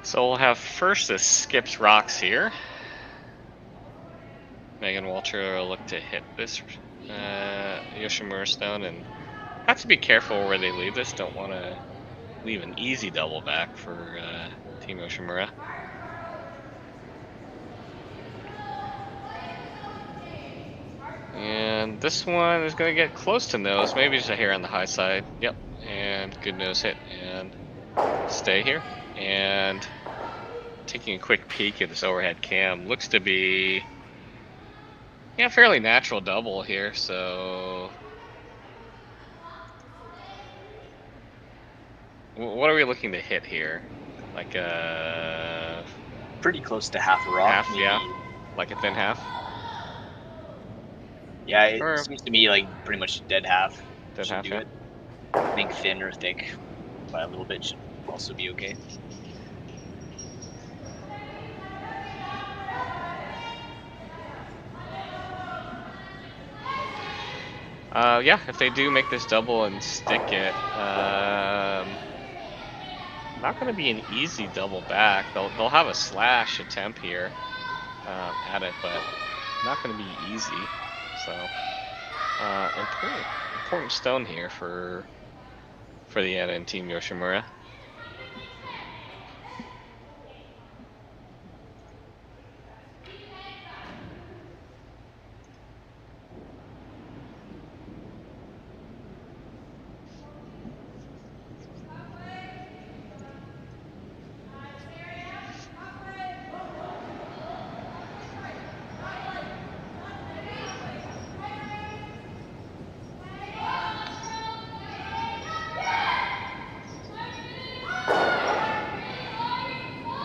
So we'll have first the skips rocks here. Megan Walter will look to hit this Yoshimura stone, and have to be careful where they leave this. Don't want to leave an easy double back for Team Yoshimura. And this one is going to get close to nose, maybe just a hair on the high side. Yep, and good nose hit, and stay here. And taking a quick peek at this overhead cam, looks to be fairly natural double here. So what are we looking to hit here? Like pretty close to half a rock. Half, yeah, like a thin half. Yeah, it seems to me like pretty much a dead half. Dead half, yeah. I think thin or thick by a little bit should also be okay. Yeah, if they do make this double and stick it, not going to be an easy double back. They'll have a slash attempt here at it, but not going to be easy. So, important stone here for the Anna and Team Yoshimura.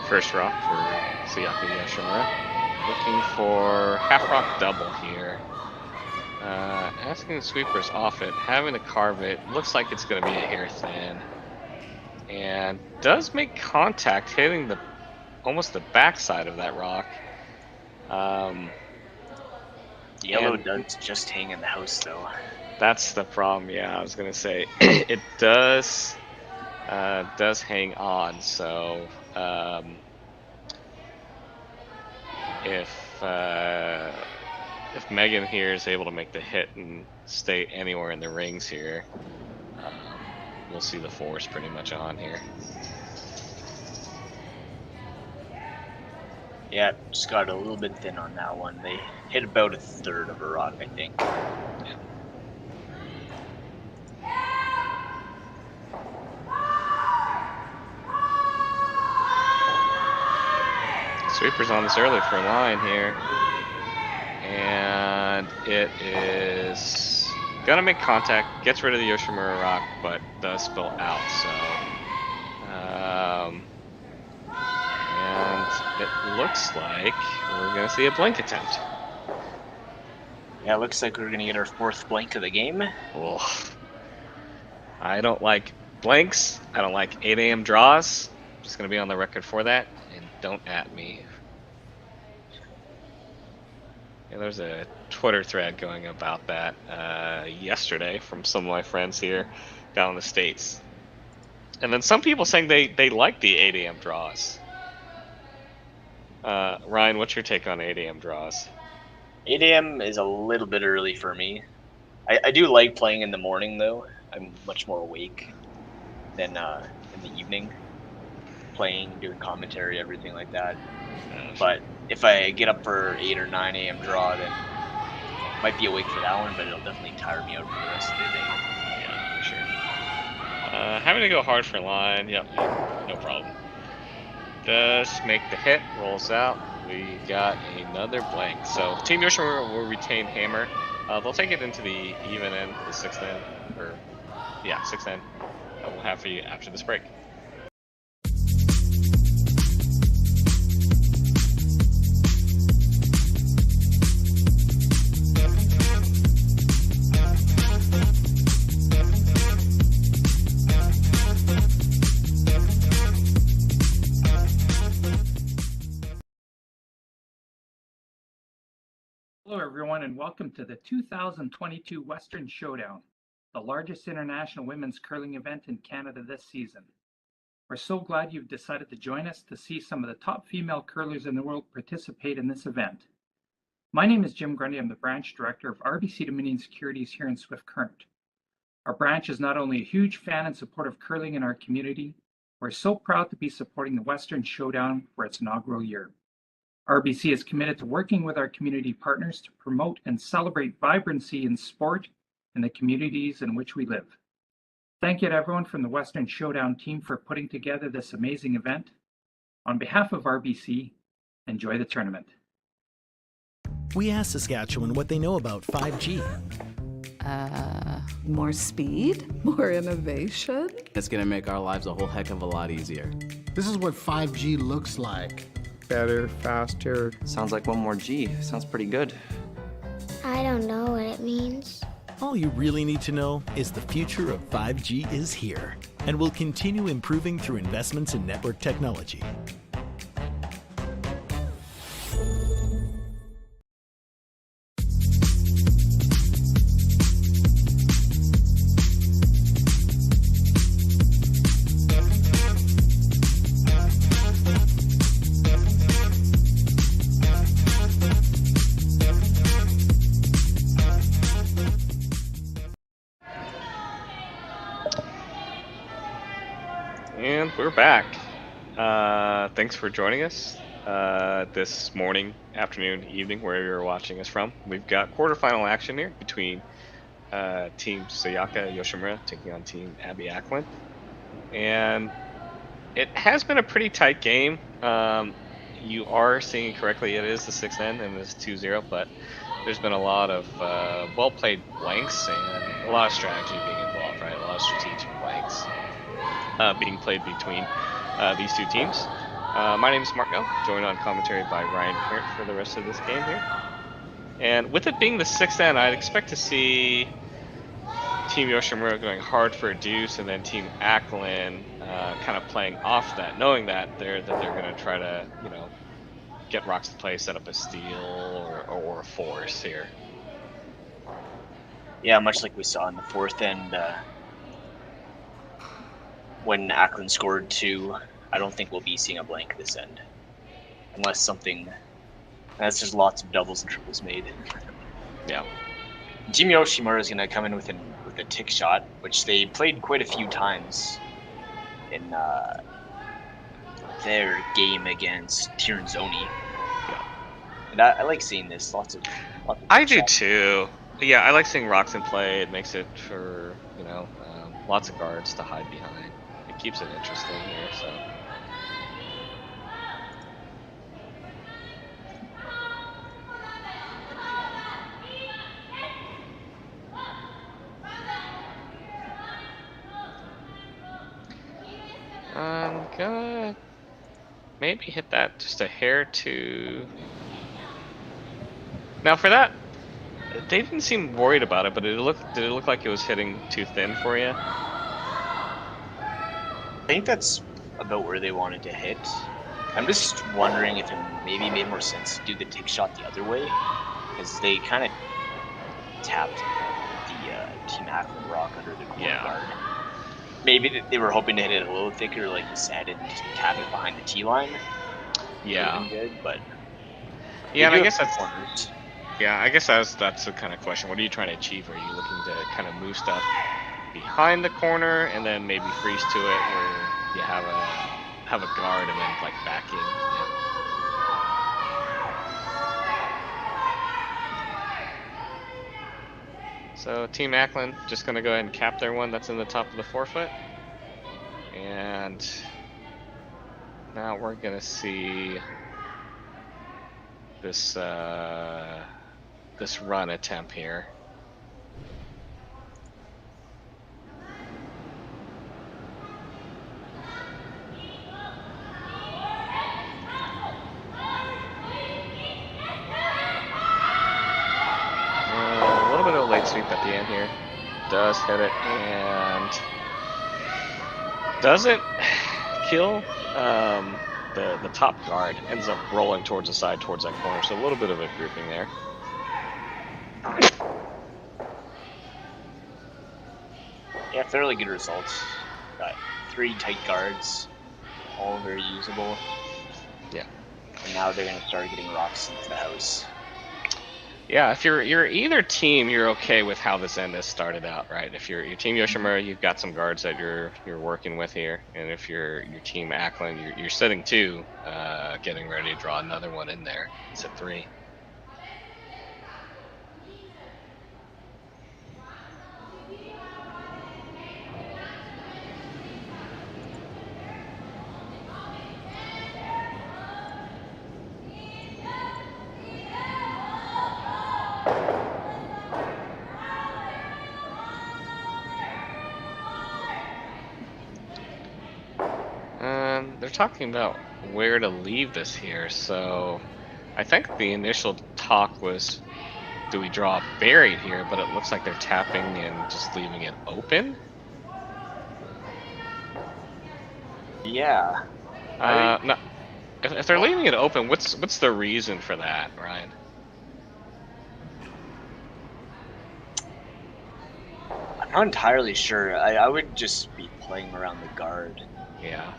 First rock for Sayaka Yoshimura. Looking for half rock double here. Asking the sweepers off it, having to carve it. Looks like it's going to be a hair thin. And does make contact, hitting almost the backside of that rock. Yellow does just hang in the house though. That's the problem, yeah, I was going to say. It does hang on, so if Megan here is able to make the hit and stay anywhere in the rings here, we'll see the force pretty much on here. Yeah, just got a little bit thin on that one. They hit about a third of a rock, I think. Yeah. Sweeper's on this early for a line here, and it is gonna make contact, gets rid of the Yoshimura rock, but does spill out. So, and it looks like we're gonna see a blink attempt. Yeah, it looks like we're gonna get our fourth blank of the game. Oh, I don't like blanks. I don't like 8 a.m. draws. just gonna be on the record for that, and don't at me. Yeah, there's a Twitter thread going about that yesterday from some of my friends here down in the States. And then some people saying they like the 8 a.m. draws. Ryan, what's your take on 8 a.m. draws? 8 a.m. is a little bit early for me. I do like playing in the morning, though. I'm much more awake than in the evening. Playing, doing commentary, everything like that. But if I get up for 8 or 9 a.m. draw, then I might be awake for that one, but it'll definitely tire me out for the rest of the day. Yeah, for sure. Having to go hard for line, yep, no problem. Does make the hit, rolls out. We got another blank. So Team Yoshimura will retain hammer. They'll take it into the even end, the 6th end, or yeah, 6th end. That we'll have for you after this break. Hello, everyone, and welcome to the 2022 Western Showdown, the largest international women's curling event in Canada this season. We're so glad you've decided to join us to see some of the top female curlers in the world participate in this event. My name is Jim Grundy. I'm the branch director of RBC Dominion Securities here in Swift Current. Our branch is not only a huge fan and support of curling in our community, we're so proud to be supporting the Western Showdown for its inaugural year. RBC is committed to working with our community partners to promote and celebrate vibrancy in sport in the communities in which we live. Thank you to everyone from the Western Showdown team for putting together this amazing event. On behalf of RBC, enjoy the tournament. We asked Saskatchewan what they know about 5G. More speed? More innovation? It's gonna make our lives a whole heck of a lot easier. This is what 5G looks like. Better, faster. Sounds like one more G. Sounds pretty good. I don't know what it means. All you really need to know is the future of 5G is here and will continue improving through investments in network technology. And we're back. Thanks for joining us this morning, afternoon, evening, wherever you're watching us from. We've got quarterfinal action here between Team Sayaka Yoshimura taking on Team Abby Ackland. And it has been a pretty tight game. You are seeing correctly, it is the 6th end and it's 2-0, but there's been a lot of well-played blanks and a lot of strategy being involved, right? A lot of strategic blanks being played between these two teams. My name is Marco, joined on commentary by Ryan Parent for the rest of this game here. And with it being the 6th end, I'd expect to see Team Yoshimura going hard for a deuce, and then Team Ackland kind of playing off that, knowing that they're going to try to, you know, get rocks to play, set up a steal or a force here. Yeah, much like we saw in the 4th end. When Ackland scored 2, I don't think we'll be seeing a blank this end. Unless something... That's just lots of doubles and triples made. Yeah. Team Yoshimura is going to come in with a tick shot, which they played quite a few times in their game against Tiranzoni. Yeah. And I like seeing this. Lots of I do too. Yeah, I like seeing rocks in play. It makes it for, you know, lots of guards to hide behind. It keeps it interesting here, so. I'm gonna maybe hit that just a hair too. Now for that, they didn't seem worried about it, but did it look like it was hitting too thin for you? I think that's about where they wanted to hit. I'm just wondering if it maybe made more sense to do the tick shot the other way, because they kind of tapped the Team Ackland rock under the corner guard. Maybe they were hoping to hit it a little thicker, like you said, and just tap it behind the T line. Yeah. Good, but yeah, and I guess that's corners. Yeah, I guess that's the kind of question. What are you trying to achieve? Are you looking to kind of move stuff behind the corner and then maybe freeze to it, where you have a guard and then like backing? Yeah. So Team Ackland just going to go ahead and cap their one that's in the top of the forefoot. And now we're going to see this this run attempt here. A little bit of a late sweep at the end here. Does hit it and doesn't kill the top guard. Ends up rolling towards the side, towards that corner. So a little bit of a grouping there. Yeah, fairly good results. Got 3 tight guards, all very usable. Yeah. And now they're going to start getting rocks into the house. Yeah, if you're either team, you're okay with how this end has started out, right? If you're Team Yoshimura, you've got some guards that you're working with here, and if you're Team Ackland, you're sitting 2, getting ready to draw another one in there. It's at 3. They're talking about where to leave this here, so I think the initial talk was, do we draw buried here? But it looks like they're tapping and just leaving it open. Yeah. No, if they're leaving it open, what's the reason for that, Ryan? I'm not entirely sure. I would just be playing around the guard. Yeah.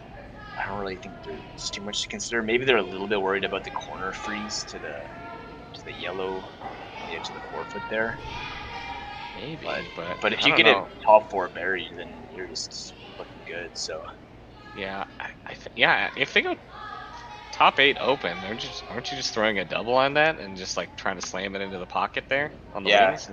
I don't really think there's too much to consider. Maybe they're a little bit worried about the corner freeze to the yellow on the edge of the forefoot there. Maybe, but if you get it top 4 buried, then you're just looking good. So yeah, yeah. If they go top 8 open, aren't you just throwing a double on that and just like trying to slam it into the pocket there on the wings?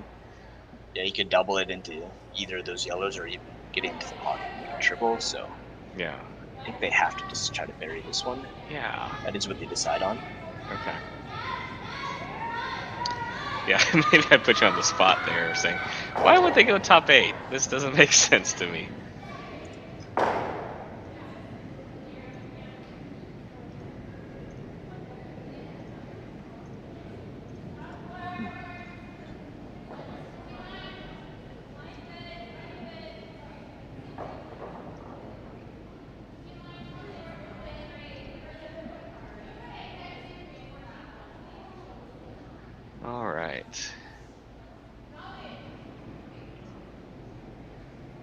Yeah, you could double it into either of those yellows or even get into the pocket and make a triple. So yeah. I think they have to just try to bury this one. Yeah. That is what they decide on. Okay. Yeah, maybe I put you on the spot there saying, why would they go top 8? This doesn't make sense to me.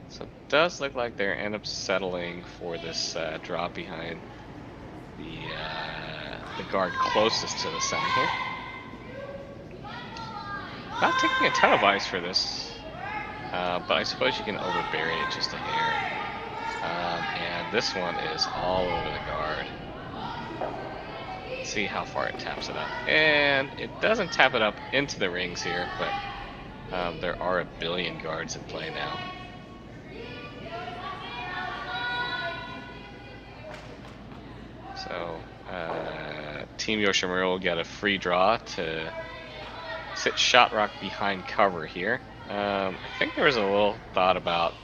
So it does look like they end up settling for this drop behind the guard closest to the center here. Not taking a ton of ice for this, but I suppose you can overbury it just a hair. And this one is all over the guard. Let's see how far it taps it up. And it doesn't tap it up into the rings here, but there are a billion guards in play now. So Team Yoshimura will get a free draw to sit shot rock behind cover here. I think there was a little thought about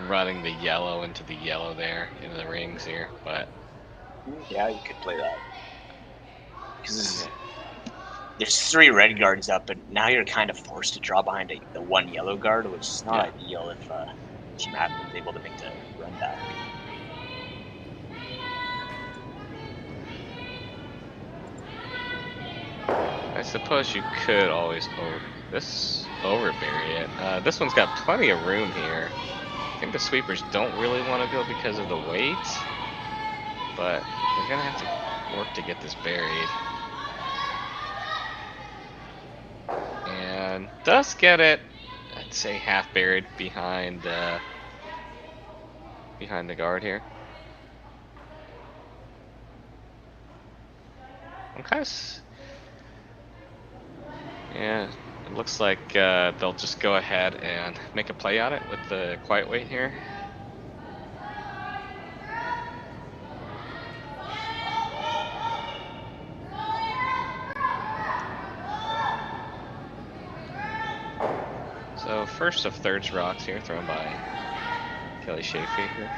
running the yellow into the yellow there into the rings here, but yeah, you could play that because there's 3 red guards up, but now you're kind of forced to draw behind the 1 yellow guard, which is not ideal if Team Ackland is able to make the run back. I suppose you could always overbury it. This one's got plenty of room here. I think the sweepers don't really want to go because of the weight, but they're gonna have to work to get this buried. And does get it, I'd say half buried behind the guard here. I'm kind of... Yeah, it looks like they'll just go ahead and make a play on it with the quiet weight here. So first of thirds rocks here thrown by Kelly Schaefer.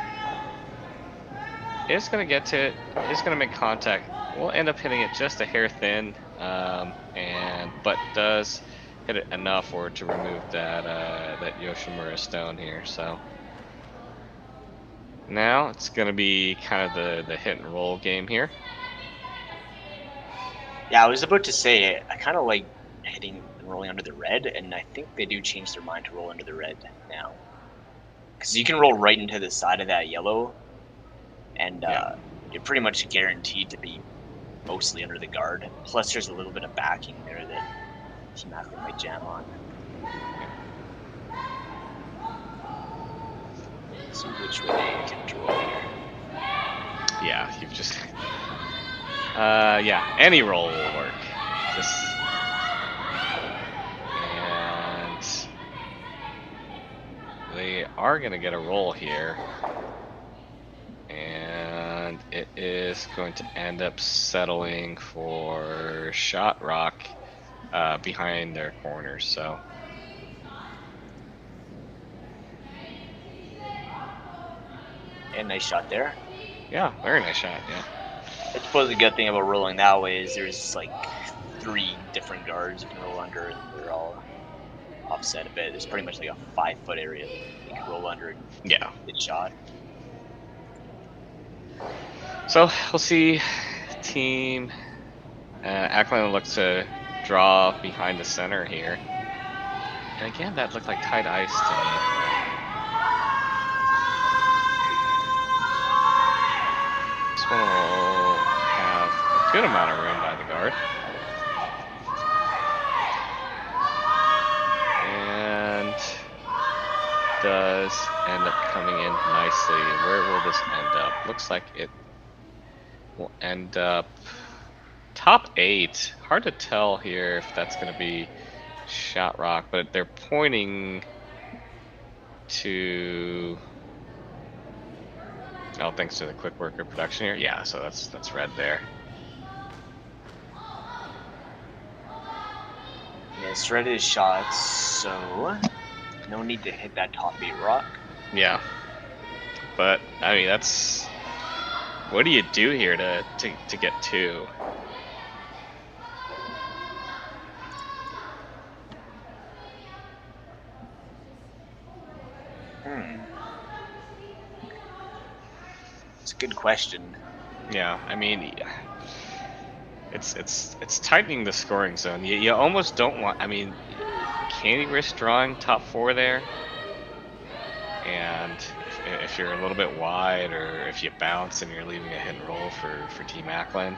Is going to get to it, is going to make contact. We'll end up hitting it just a hair thin, but does hit it enough for it to remove that Yoshimura stone here. So now it's going to be kind of the hit and roll game here. Yeah, I was about to say, I kind of like hitting and rolling under the red, and I think they do change their mind to roll under the red now. Because you can roll right into the side of that yellow, and you're pretty much guaranteed to be mostly under the guard. Plus there's a little bit of backing there that Team Ackland might jam on. See which way they can roll here. Yeah, you've just... yeah, any roll will work. Just... And... They are going to get a roll here. And it is going to end up settling for shot rock behind their corners, so... And nice shot there. Yeah, very nice shot, yeah. I suppose the good thing about rolling that way is there's like 3 different guards you can roll under, and they're all offset a bit. There's pretty much like a 5-foot area that you can roll under and get shot. So we'll see Team Ackland looks to draw behind the center here. And again, that looked like tight ice to me. This one will have a good amount of room by the guard. And does end up coming in nicely. Where will this end up? Looks like it will end up top 8. Hard to tell here if that's going to be shot rock, but they're pointing to... Oh, thanks to the quick worker production here. Yeah, so that's red there. Yes, red is shot, so no need to hit that top 8 rock. Yeah, but I mean that's... What do you do here to get 2? It's a good question. Yeah, I mean, it's tightening the scoring zone. You almost don't want... I mean, can you risk drawing top 4 there? And if you're a little bit wide, or if you bounce and you're leaving a hit and roll for Team Ackland,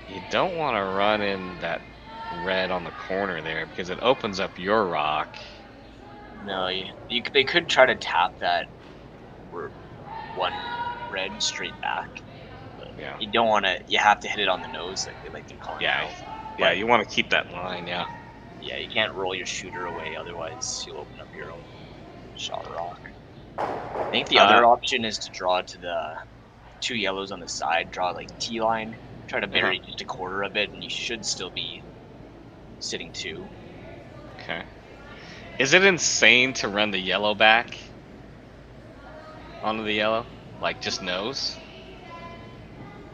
you don't want to run in that red on the corner there because it opens up your rock. No, they could try to tap that 1 red straight back. But yeah. You don't want to. You have to hit it on the nose, like they're calling yeah, out. Yeah, you want to keep that line. Yeah. Yeah, you can't roll your shooter away, otherwise you'll open up your own shot rock. I think the other option is to draw to the 2 yellows on the side, draw like T-line, try to bury just a quarter of it, and you should still be sitting 2. Okay. Is it insane to run the yellow back onto the yellow? Like, just nose?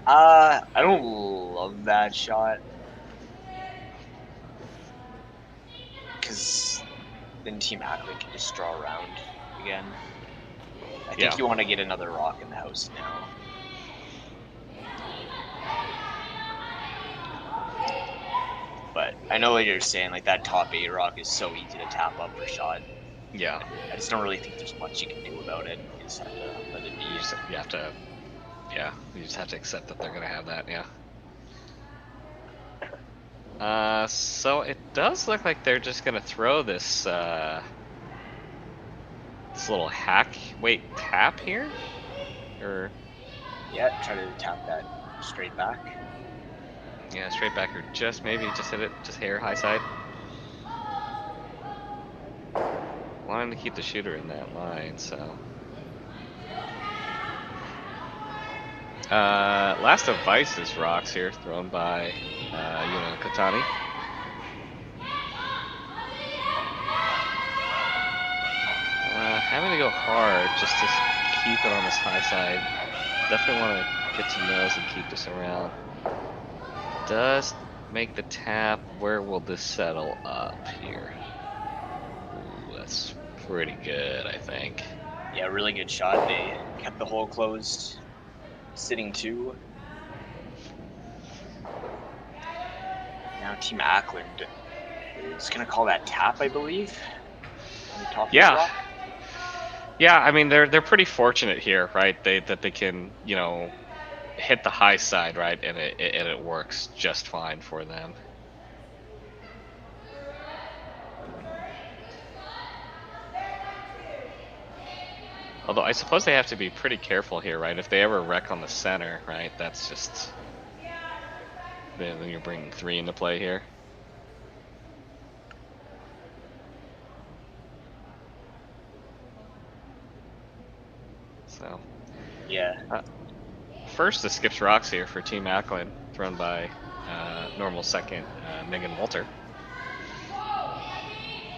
I don't love that shot. Because then Team Ackland can just draw around again. I think you want to get another rock in the house now. I know what you're saying. Like that top 8 rock is so easy to tap up for shot. Yeah. I just don't really think there's much you can do about it. You just have to let it be. You just have to accept that they're gonna have that. Yeah. So it does look like they're just gonna throw this this little tap here, or yeah, try to tap that straight back. Yeah, straight back, or just maybe just hit it, just hair high side. Wanting to keep the shooter in that line, so. Last of Vice's rocks here, thrown by Katani. Having to go hard just to keep it on this high side. Definitely want to get to nose and keep this around. Does make the tap. Where will this settle up here? Ooh, that's pretty good, I think. Yeah, really good shot. They kept the hole closed. Sitting 2. Now Team Ackland is gonna call that tap, I believe. Yeah. Yeah, I mean they're pretty fortunate here, right? That they can, hit the high side, right, and it works just fine for them. Although I suppose they have to be pretty careful here, right? If they ever wreck on the center, right, that's just then you're bringing 3 into play here. So yeah. First, the skips rocks here for Team Ackland, thrown by normal second Megan Walter.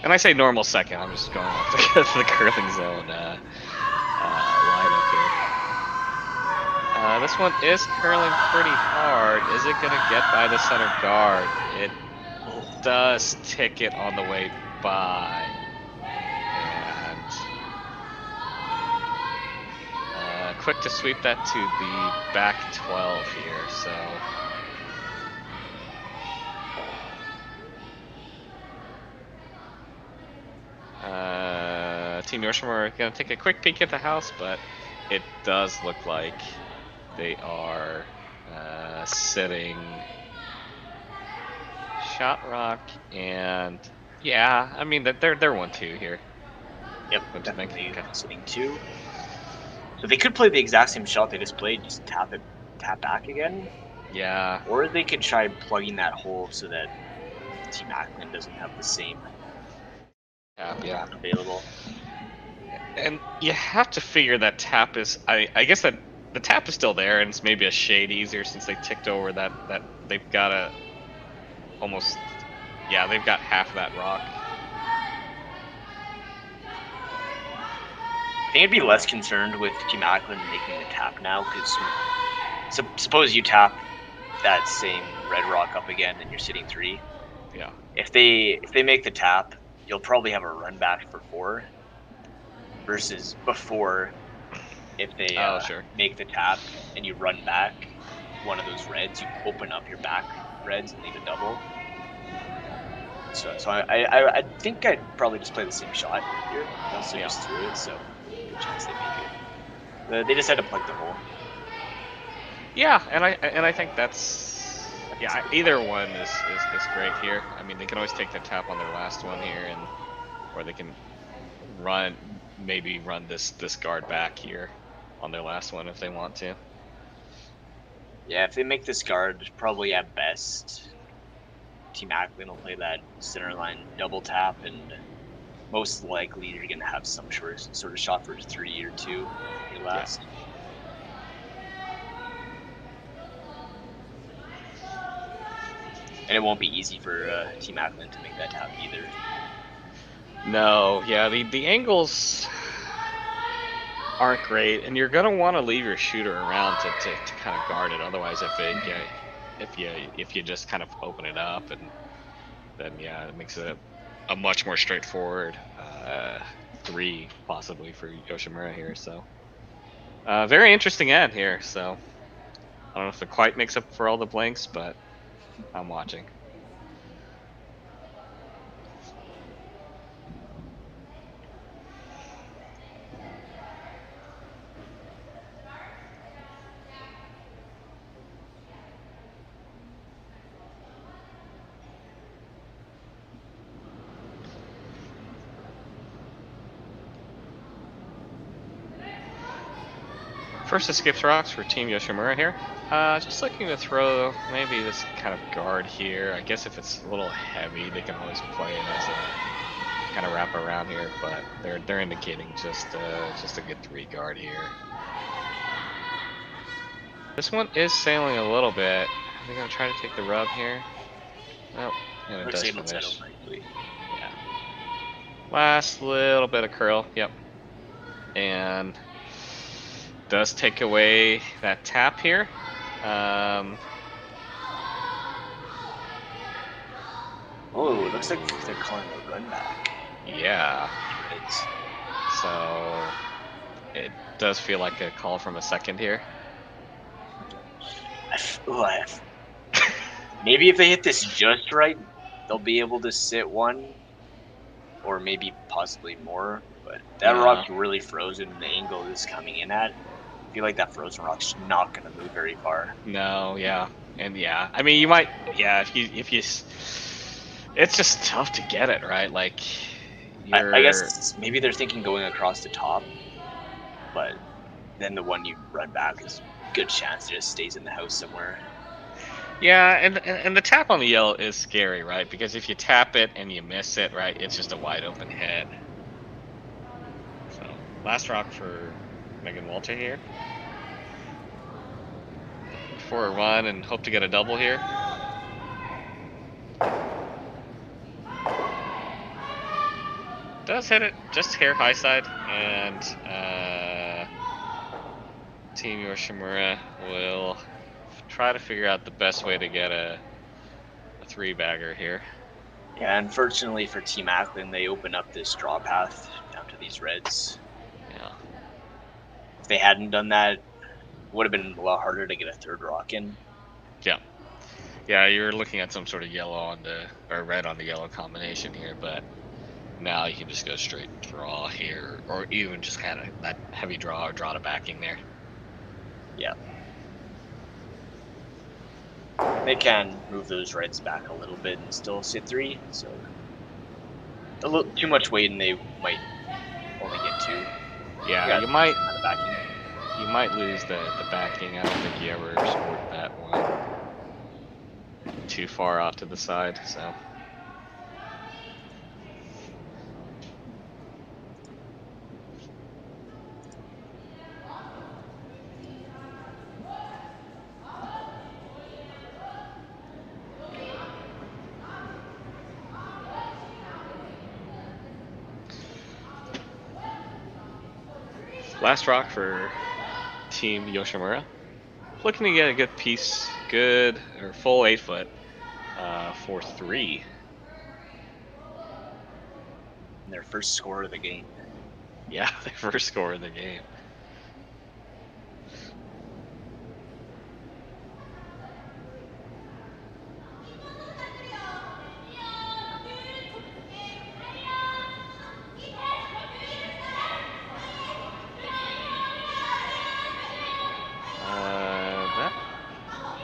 And I say normal second, I'm just going off the curling zone lineup here. This one is curling pretty hard. Is it going to get by the center guard? It does tick it on the way by. And quick to sweep that to the back 12 here, so. Team Yoshimura are going to take a quick peek at the house, but it does look like they are sitting shot rock, and yeah, I mean they're 1-2 here. Yep, definitely sitting 2. So they could play the exact same shot they just played, just tap back again. Yeah. Or they could try plugging that hole so that Team Ackland doesn't have the same tap available. And you have to figure that tap is, I guess that the tap is still there, and it's maybe a shade easier since they ticked over that they've got they've got half of that rock. I think I'd be less concerned with Team Ackland making the tap now, because suppose you tap that same red rock up again and you're sitting 3. Yeah. If they make the tap, you'll probably have a run back for 4. Versus before, if they make the tap and you run back one of those reds, you open up your back reds and leave a double. So I think I'd probably just play the same shot here. Also just through it, so good chance they make it. They just had to plug the hole. Yeah, and I think that's either one is great here. I mean, they can always take the tap on their last one here, or they can maybe run this guard back here on their last one if they want to. Yeah, if they make this guard, probably at best, Team Ackland will play that center line double tap, and most likely you're going to have some sort of shot for 3 or 2 your last. And it won't be easy for Team Ackland to make that tap either. No, yeah, the angles aren't great, and you're gonna want to leave your shooter around to kind of guard it. Otherwise, if you just kind of open it up, and then it makes it a much more straightforward 3 possibly for Yoshimura here. So very interesting end here. So I don't know if it quite makes up for all the blanks, but I'm watching. First it skips rocks for Team Yoshimura here. Just looking to throw maybe this kind of guard here. I guess if it's a little heavy, they can always play it as a kind of wrap around here, but they're indicating just a good 3 guard here. This one is sailing a little bit. Are they gonna try to take the rub here? Nope, and it does finish. Yeah. Last little bit of curl. Yep. And does take away that tap here. Oh, it looks like they're calling a run back. Yeah. So it does feel like a call from a second here. Maybe if they hit this just right, they'll be able to sit one, or maybe possibly more. But that rock's really frozen. The angle is coming in at. I feel like that frozen rock's not going to move very far. No, yeah, and yeah. I mean, you might, yeah. If you, it's just tough to get it right. Like, I guess maybe they're thinking going across the top, but then the one you run back is a good chance it just stays in the house somewhere. Yeah, and the tap on the yellow is scary, right? Because if you tap it and you miss it, right, it's just a wide open head. So, last rock for Megan Walter here. For a run and hope to get a double here. Does hit it just hair high side, and Team Yoshimura will try to figure out the best way to get a 3-bagger here. Yeah, unfortunately for Team Ackland, they open up this draw path down to these reds. Yeah. If they hadn't done that, it would have been a lot harder to get a 3rd rock in. Yeah. Yeah, you're looking at some sort of yellow on the, or red on the yellow combination here, but now you can just go straight draw here, or even just kind of that heavy draw or draw to backing there. Yeah. They can move those reds back a little bit and still sit 3, so a little too much weight and they might only get 2. Yeah, you might lose the backing. I don't think you ever scored that one too far out to the side, so. Last rock for Team Yoshimura. Looking to get a good piece, or full 8-foot for 3. And their first score of the game. Yeah, their first score of the game.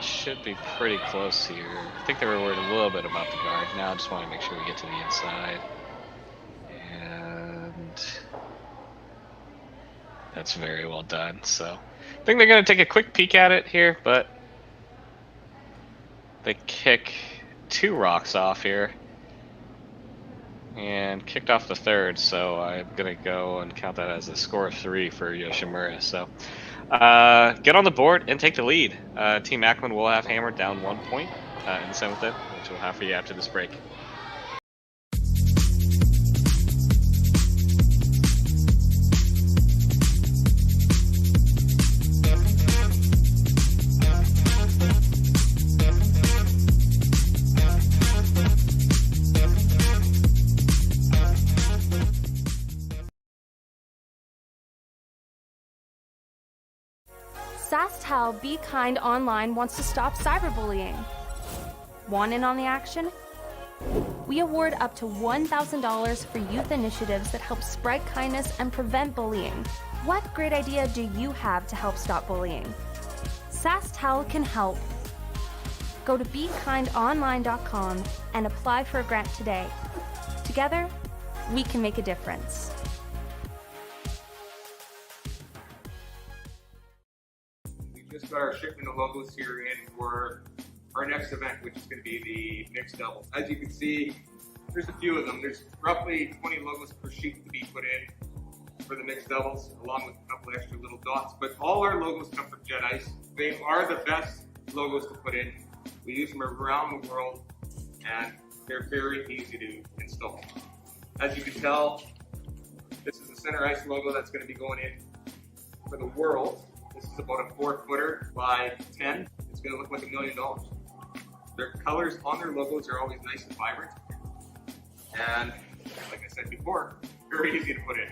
Should be pretty close here. I think they were worried a little bit about the guard. Now I just want to make sure we get to the inside. And that's very well done. So I think they're going to take a quick peek at it here, but they kick 2 rocks off here. And kicked off the 3rd, so I'm going to go and count that as a score of 3 for Yoshimura. So get on the board and take the lead. Team Ackland will have hammered down 1 point in the 7th inning, which we'll have for you after this break. Sasktel Be Kind Online wants to stop cyberbullying. Want in on the action? We award up to $1,000 for youth initiatives that help spread kindness and prevent bullying. What great idea do you have to help stop bullying? Sasktel can help. Go to BeKindOnline.com and apply for a grant today. Together, we can make a difference. got our shipment of logos here in for our next event, which is going to be the mixed doubles. As you can see, there's a few of them. There's roughly 20 logos per sheet to be put in for the mixed doubles, along with a couple extra little dots. But all our logos come from Jet Ice. They are the best logos to put in. We use them around the world, and they're very easy to install. As you can tell, this is the center ice logo that's going to be going in for the world. This is about a 4-footer by 10. It's going to look like $1 million. Their colors on their logos are always nice and vibrant. And like I said before, very easy to put in.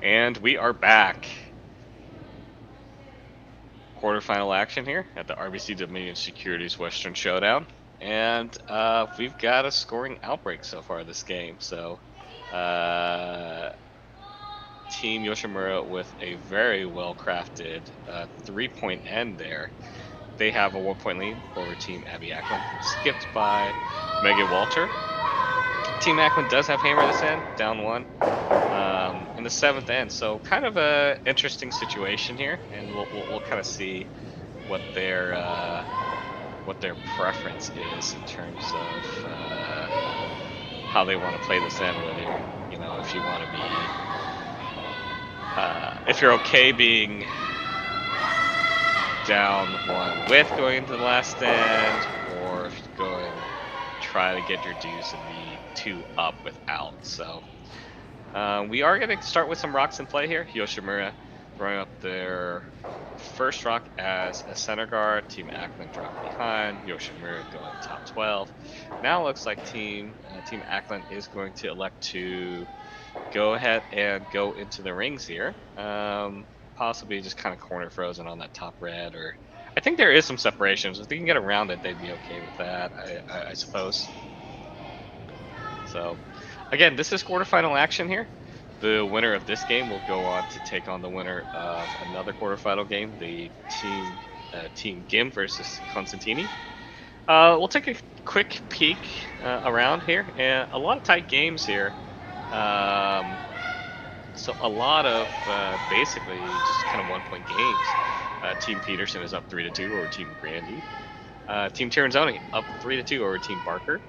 And we are back. Quarterfinal action here at the RBC Dominion Securities Western Showdown. And we've got a scoring outbreak so far this game. So Team Yoshimura with a very well-crafted 3-point end there. They have a 1-point lead over Team Abby Ackland, skipped by Megan Walter. Team Ackland does have hammer this end, down 1 in the 7th end. So kind of a interesting situation here, and we'll kind of see what their preference is in terms of how they want to play this end. Whether, you know, if you want to be, if you're okay being down 1 with going into the last end, or if you're going try to get your dues and be 2 up without. So we are going to start with some rocks in play here. Yoshimura throwing up their first rock as a center guard. Team Ackland dropping behind. Yoshimura going top 12. Now it looks like Team Ackland is going to elect to go ahead and go into the rings here. Possibly just kind of corner frozen on that top red, or I think there is some separations. If they can get around it, they'd be okay with that, I suppose. So, again, this is quarterfinal action here. The winner of this game will go on to take on the winner of another quarterfinal game, the Team Gim versus Constantini. We'll take a quick peek around here, and a lot of tight games here. So a lot of basically just kind of 1-point games. Team Peterson is up 3-2 over Team Grandy. Team Tiranzoni up 3-2 over Team Barker,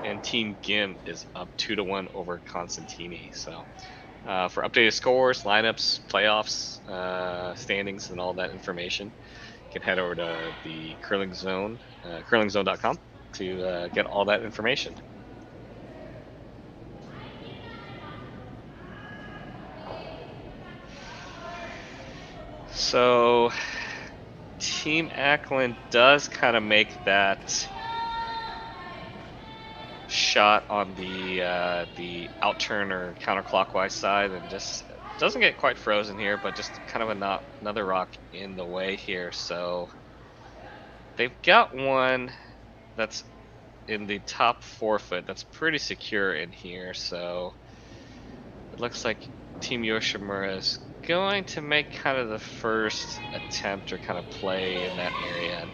and Team Gim is up 2-1 over Constantini. So for updated scores, lineups, playoffs, standings, and all that information, you can head over to the Curling Zone, curlingzone.com, to get all that information. So Team Ackland does kind of make that shot on the out-turn or counterclockwise side, and just doesn't get quite frozen here, but just kind of another rock in the way here. So they've got one that's in the top 4-foot that's pretty secure in here. So it looks like Team Yoshimura is going to make kind of the first attempt or kind of play in that area, and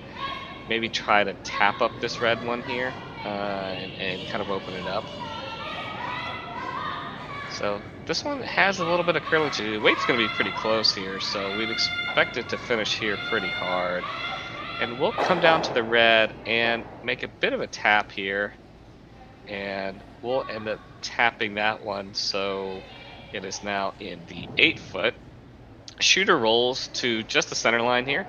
maybe try to tap up this red one here and kind of open it up. So this one has a little bit of curling to do. The weight's going to be pretty close here, so we'd expect it to finish here pretty hard. And we'll come down to the red and make a bit of a tap here, and we'll end up tapping that one, so it is now in the 8-foot. Shooter rolls to just the center line here.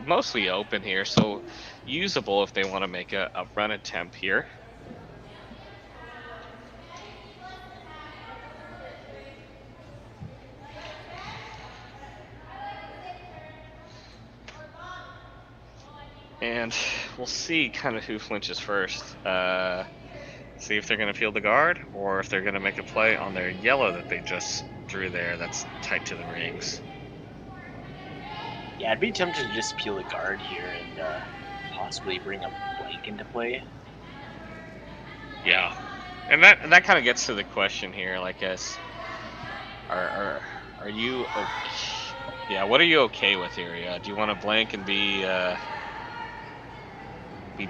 Mostly open here, so usable if they want to make a run attempt here. And we'll see kind of who flinches first. See if they're going to field the guard, or if they're going to make a play on their yellow that they just drew there that's tight to the rings. Yeah, I'd be tempted to just peel the guard here and possibly bring a blank into play. Yeah, and that kind of gets to the question here. Like, are you okay? Yeah, what are you okay with here? Yeah, do you want to blank and be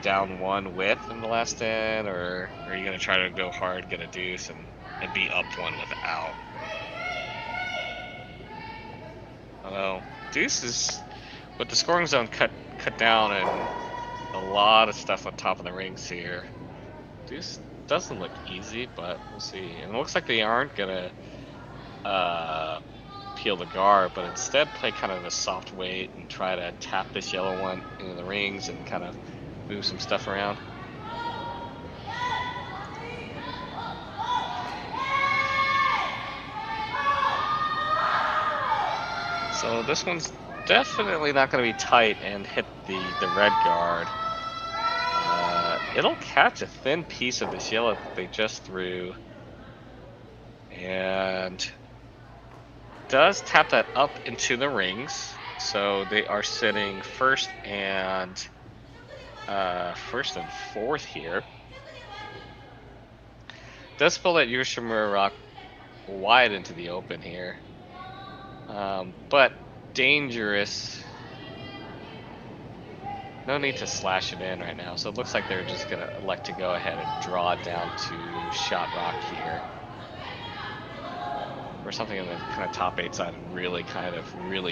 down 1 with in the last 10, or are you gonna try to go hard, get a deuce, and be up 1 without? I don't know. Deuce is with the scoring zone cut down and a lot of stuff on top of the rings here. Deuce doesn't look easy, but we'll see. And it looks like they aren't gonna peel the guard, but instead play kind of a soft weight and try to tap this yellow one into the rings and kind of move some stuff around. So this one's definitely not going to be tight and hit the red guard. It'll catch a thin piece of this yellow that they just threw, and does tap that up into the rings. So they are sitting first and fourth here. Does pull that Yoshimura rock wide into the open here, but dangerous. No need to slash it in right now, so it looks like they're just gonna elect to go ahead and draw it down to shot rock here, or something on the kind of top 8 side, and really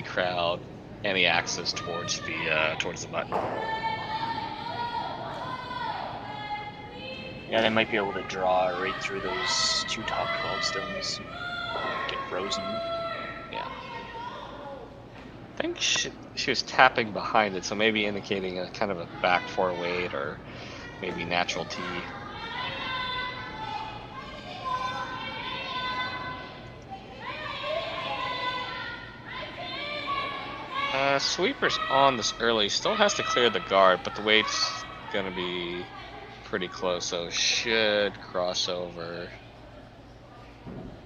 crowd any access towards the button. Yeah, they might be able to draw right through those 2 top 12 stones, get frozen. Yeah. I think she was tapping behind it, so maybe indicating a kind of a back 4 weight or maybe natural T. Sweeper's on this early, still has to clear the guard, but the weight's gonna be pretty close, so should cross over.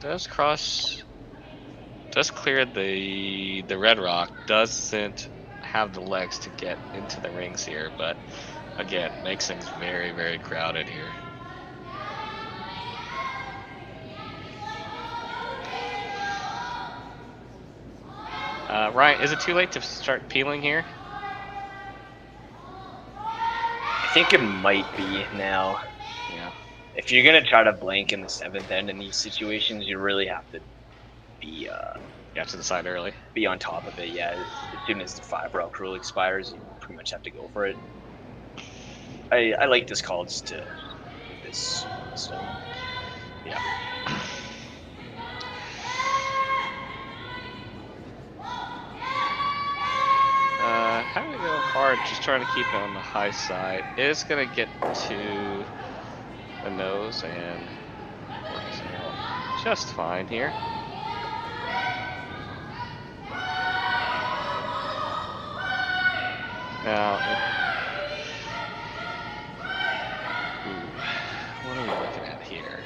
Does clear the red rock, doesn't have the legs to get into the rings here, but again, makes things very, very crowded here. Ryan, is it too late to start peeling here? I think it might be now. Yeah. If you're gonna try to blank in the 7th end in these situations, you really have to be to the side early. Be on top of it, yeah. As soon as the 5 rock rule expires, you pretty much have to go for it. I like this call just to this stone. Yeah. Having to go hard, just trying to keep it on the high side. It's gonna get to the nose and works out just fine here. Now, what are we looking at here?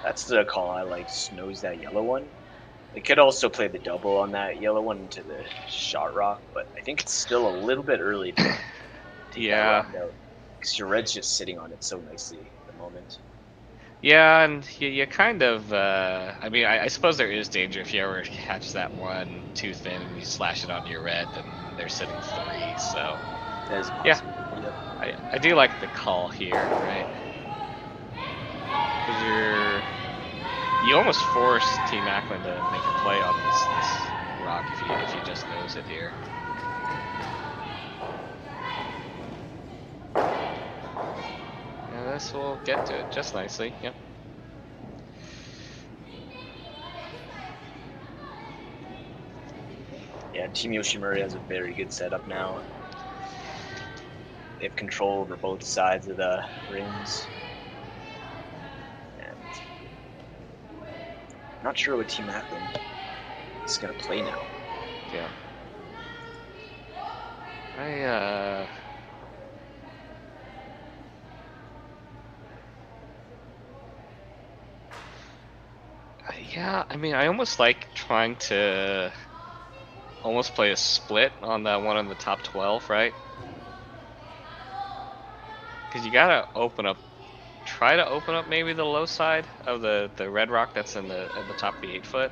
That's the call I like, snows that yellow one. They could also play the double on that yellow one into the shot rock, but I think it's still a little bit early to take that rock out, because your red's just sitting on it so nicely at the moment. Yeah, and you kind of, I mean, I suppose there is danger if you ever catch that one too thin and you slash it onto your red, then they're sitting 3, so. That is possible. Yeah, I do like the call here, right? Because you almost force Team Ackland to make a play on this rock if you just nose it here. And this will get to it just nicely, yep. Yeah, Team Yoshimura has a very good setup now. They have control over both sides of the rings. Not sure what Team Ackland is gonna play now. Yeah. Yeah, I mean, I almost like trying to almost play a split on that one in the top 12, right? Because you gotta try to open up maybe the low side of the red rock that's at the top of the 8 foot.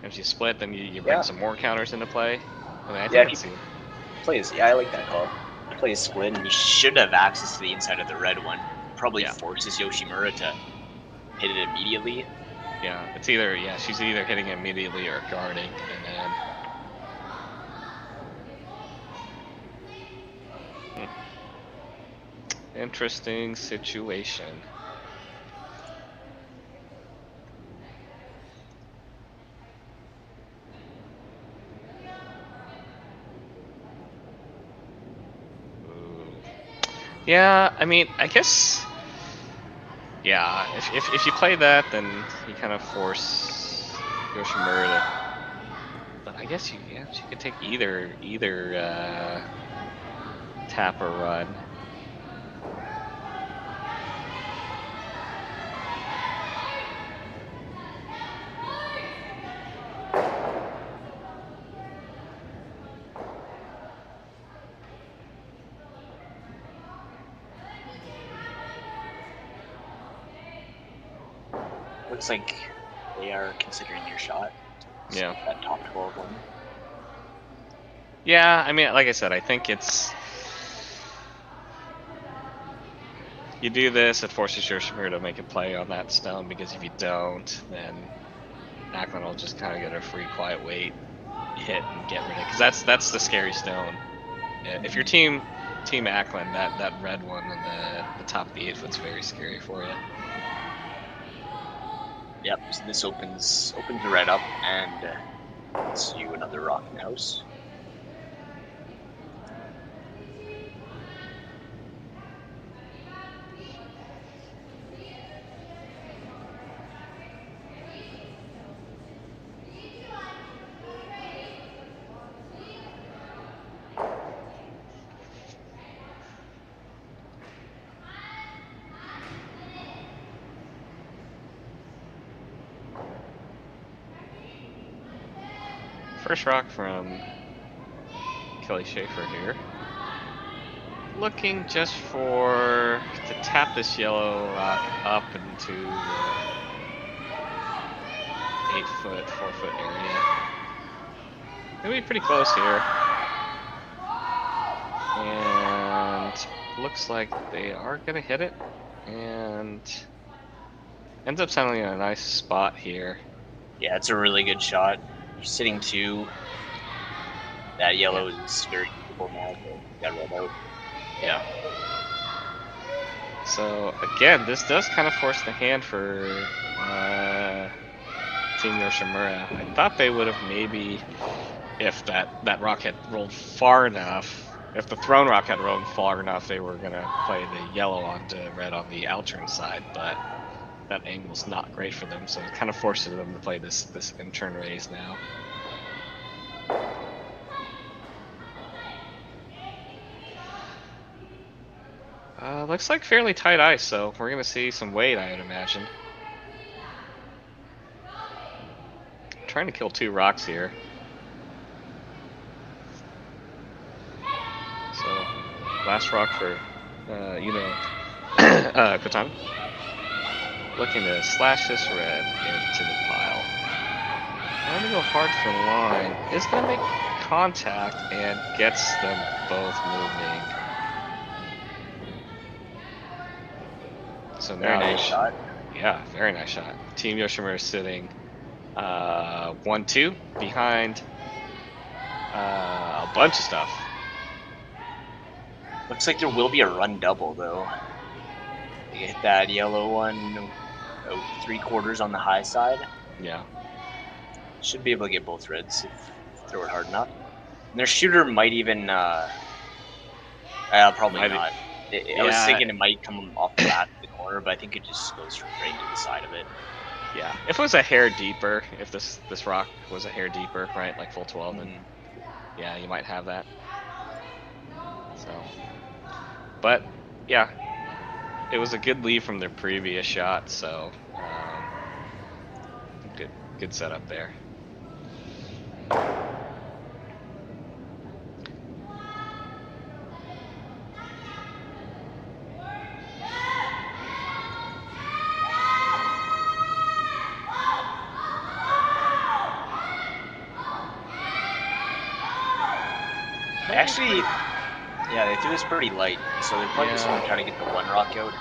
If you split, then you bring some more counters into play. I mean, I think it's yeah, I like that call. You play a split, and you should have access to the inside of the red one. Probably forces Yoshimura to hit it immediately. Yeah, it's either she's either hitting it immediately or guarding, and then interesting situation. Yeah, I mean, I guess. Yeah, if you play that, then you kind of force Yoshimura to. But I guess she could take either tap or run. Looks like they are considering your shot. Yeah. That top 12 one. Yeah, I mean, like I said, I think it's. You do this, it forces Yoshimura to make a play on that stone, because if you don't, then Ackland will just kind of get a free quiet wait hit and get rid of it. Because that's the scary stone. If your team Ackland, that red one on the top of the 8 foot's very scary for you. Yep, so this opens the red up, and it's you another rock in house. First rock from Kelly Schaefer here. Looking just to tap this yellow rock up into the 8 foot, 4 foot area. It'll be pretty close here. And looks like they are gonna hit it. And ends up settling in a nice spot here. Yeah, it's a really good shot. You're sitting 2. That yellow is very usable now, so got rolled out. Yeah. So again, this does kind of force the hand for Team Yoshimura. I thought they would have maybe, if that rock had rolled far enough, if the thrown rock had rolled far enough, they were gonna play the yellow onto red on the outturn side, but that angle's not great for them, so it kind of forces them to play this in-turn raise now. Looks like fairly tight ice, so we're gonna see some weight, I would imagine. Trying to kill 2 rocks here. So, last rock for, Kotami. Looking to slash this red into the pile. I'm gonna go hard for line. Is gonna make contact and gets them both moving. So now, very nice shot. Yeah, very nice shot. Team Yoshimura is sitting 1-2 behind a bunch of stuff. Looks like there will be a run double though. You hit that yellow one, 3/4 on the high side. Yeah. Should be able to get both reds if you throw it hard enough. And their shooter might even, probably not. I was thinking it might come off the back of the corner, but I think it just goes straight to the side of it. Yeah, if it was a hair deeper, if this rock was a hair deeper, right, like full 12, then yeah, you might have that. So, but yeah, it was a good lead from their previous shot, so Good setup there. Actually, yeah, they threw this pretty light, so they're probably just going to try to get the one rock out.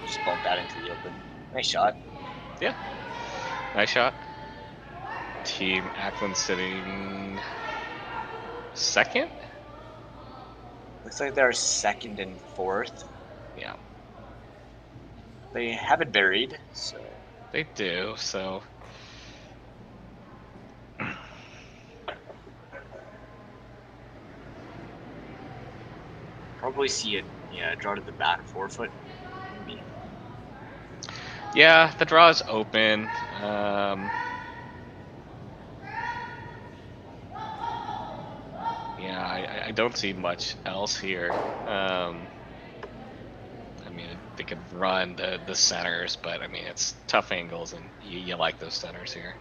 Just bump that into the open. Nice shot. Yeah. Nice shot. Team Ackland sitting second? Looks like they're second and fourth. Yeah. They have it buried, so. They do, so. Probably see it, yeah, draw to the back 4 foot. Maybe. Yeah, the draw is open. Yeah, I don't see much else here. I mean, they could run the centers, but I mean, it's tough angles, and you like those centers here.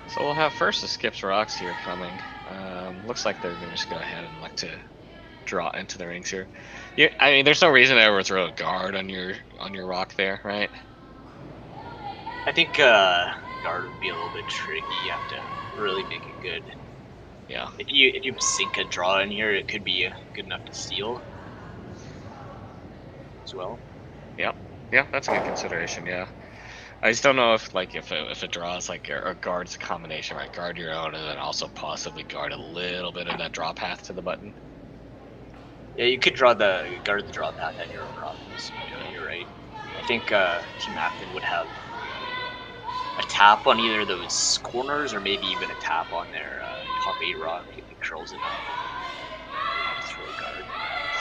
So we'll have first the skips rocks here coming. Looks like they're gonna just go ahead and like to draw into the rings here. Yeah, I mean, there's no reason to ever throw a guard on your rock there, right? I think guard would be a little bit tricky. You have to really make it good. Yeah. If you sink a draw in here, it could be good enough to steal as well. Yep. Yeah, that's a good consideration. Yeah. I just don't know if it draws like a guard's a combination, right? Guard your own and then also possibly guard a little bit of that draw path to the button. Yeah, you could guard the draw path at your own properties. You're right. I think Team Ackland would have a tap on either of those corners or maybe even a tap on their top 8 rock if it curls enough. Throw a guard.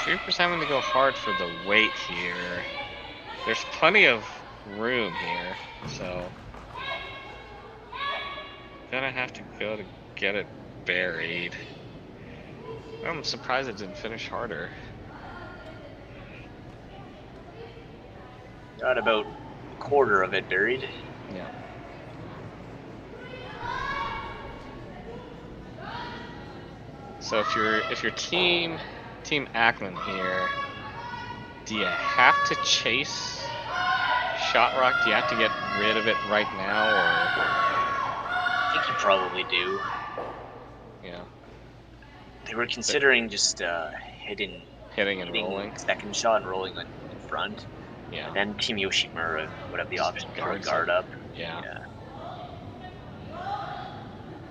Troopers having to go hard for the weight here. There's plenty of room here, so gonna have to go to get it buried. I'm surprised it didn't finish harder. Got about a quarter of it buried. Yeah. So if you're team Ackland here, do you have to chase Shot Rock? Do you have to get rid of it right now, or? I think you probably do. Yeah. They were considering just hitting and rolling. Second shot and rolling in front. Yeah. And then Team Yoshimura would have the option to throw a guard up. Yeah.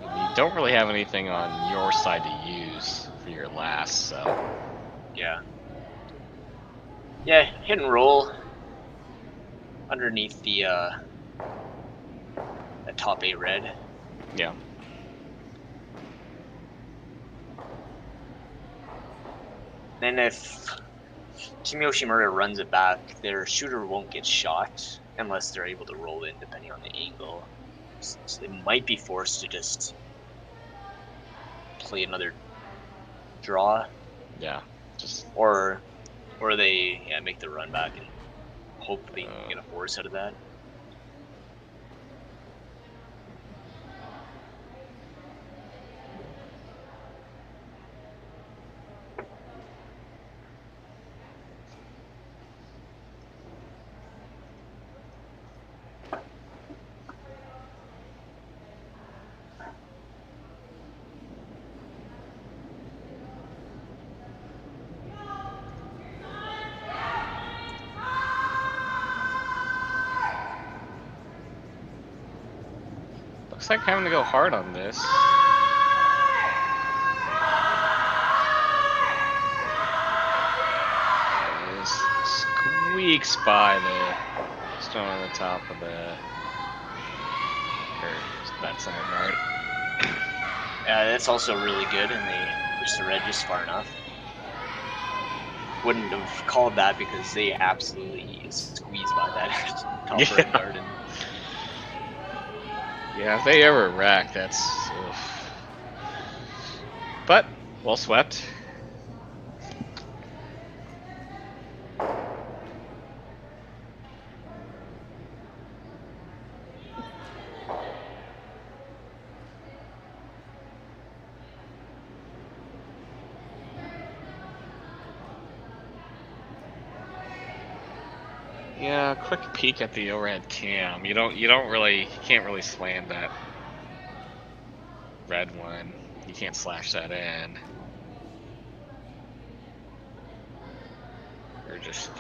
You don't really have anything on your side to use for your last, so. Yeah. Yeah, hit and roll underneath the top 8 red. Yeah. Then if Team Yoshimura runs it back, their shooter won't get shot unless they're able to roll in depending on the angle. So they might be forced to just play another draw. Yeah. Or they make the run back and hope they can get a force out of that. looks like having to go hard on this. Squeaks by the stone on the top of the that side, right? Yeah, that's also really good, and they push the red just far enough. Wouldn't have called that because they absolutely squeezed by that top red garden. Yeah, if they ever rack, that's. Ugh. But well swept. Yeah, quick peek at the overhead cam. You can't really slam that red one. You can't slash that in. Or just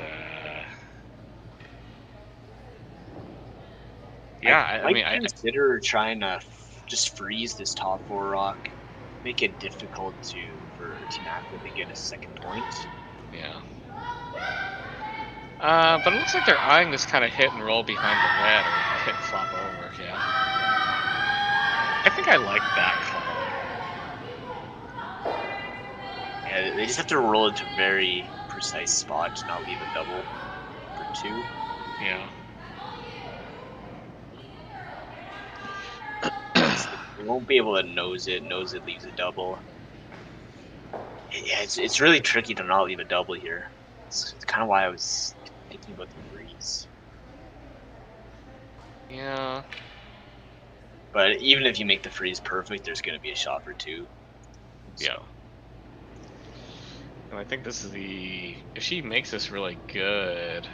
yeah, I mean, I consider trying to just freeze this top 4 rock, make it difficult for Team Ackland to get a second point. Yeah. But it looks like they're eyeing this kind of hit and roll behind the red, or hit and flop over, yeah. I think I like that call. Yeah, they just have to roll it to a very precise spot to not leave a double for 2. Yeah. They won't be able to nose it leaves a double. Yeah, it's really tricky to not leave a double here. It's kind of why I was thinking about the freeze. Yeah. But even if you make the freeze perfect, there's going to be a shot for 2. So. Yeah. And I think this is the... If she makes this really good...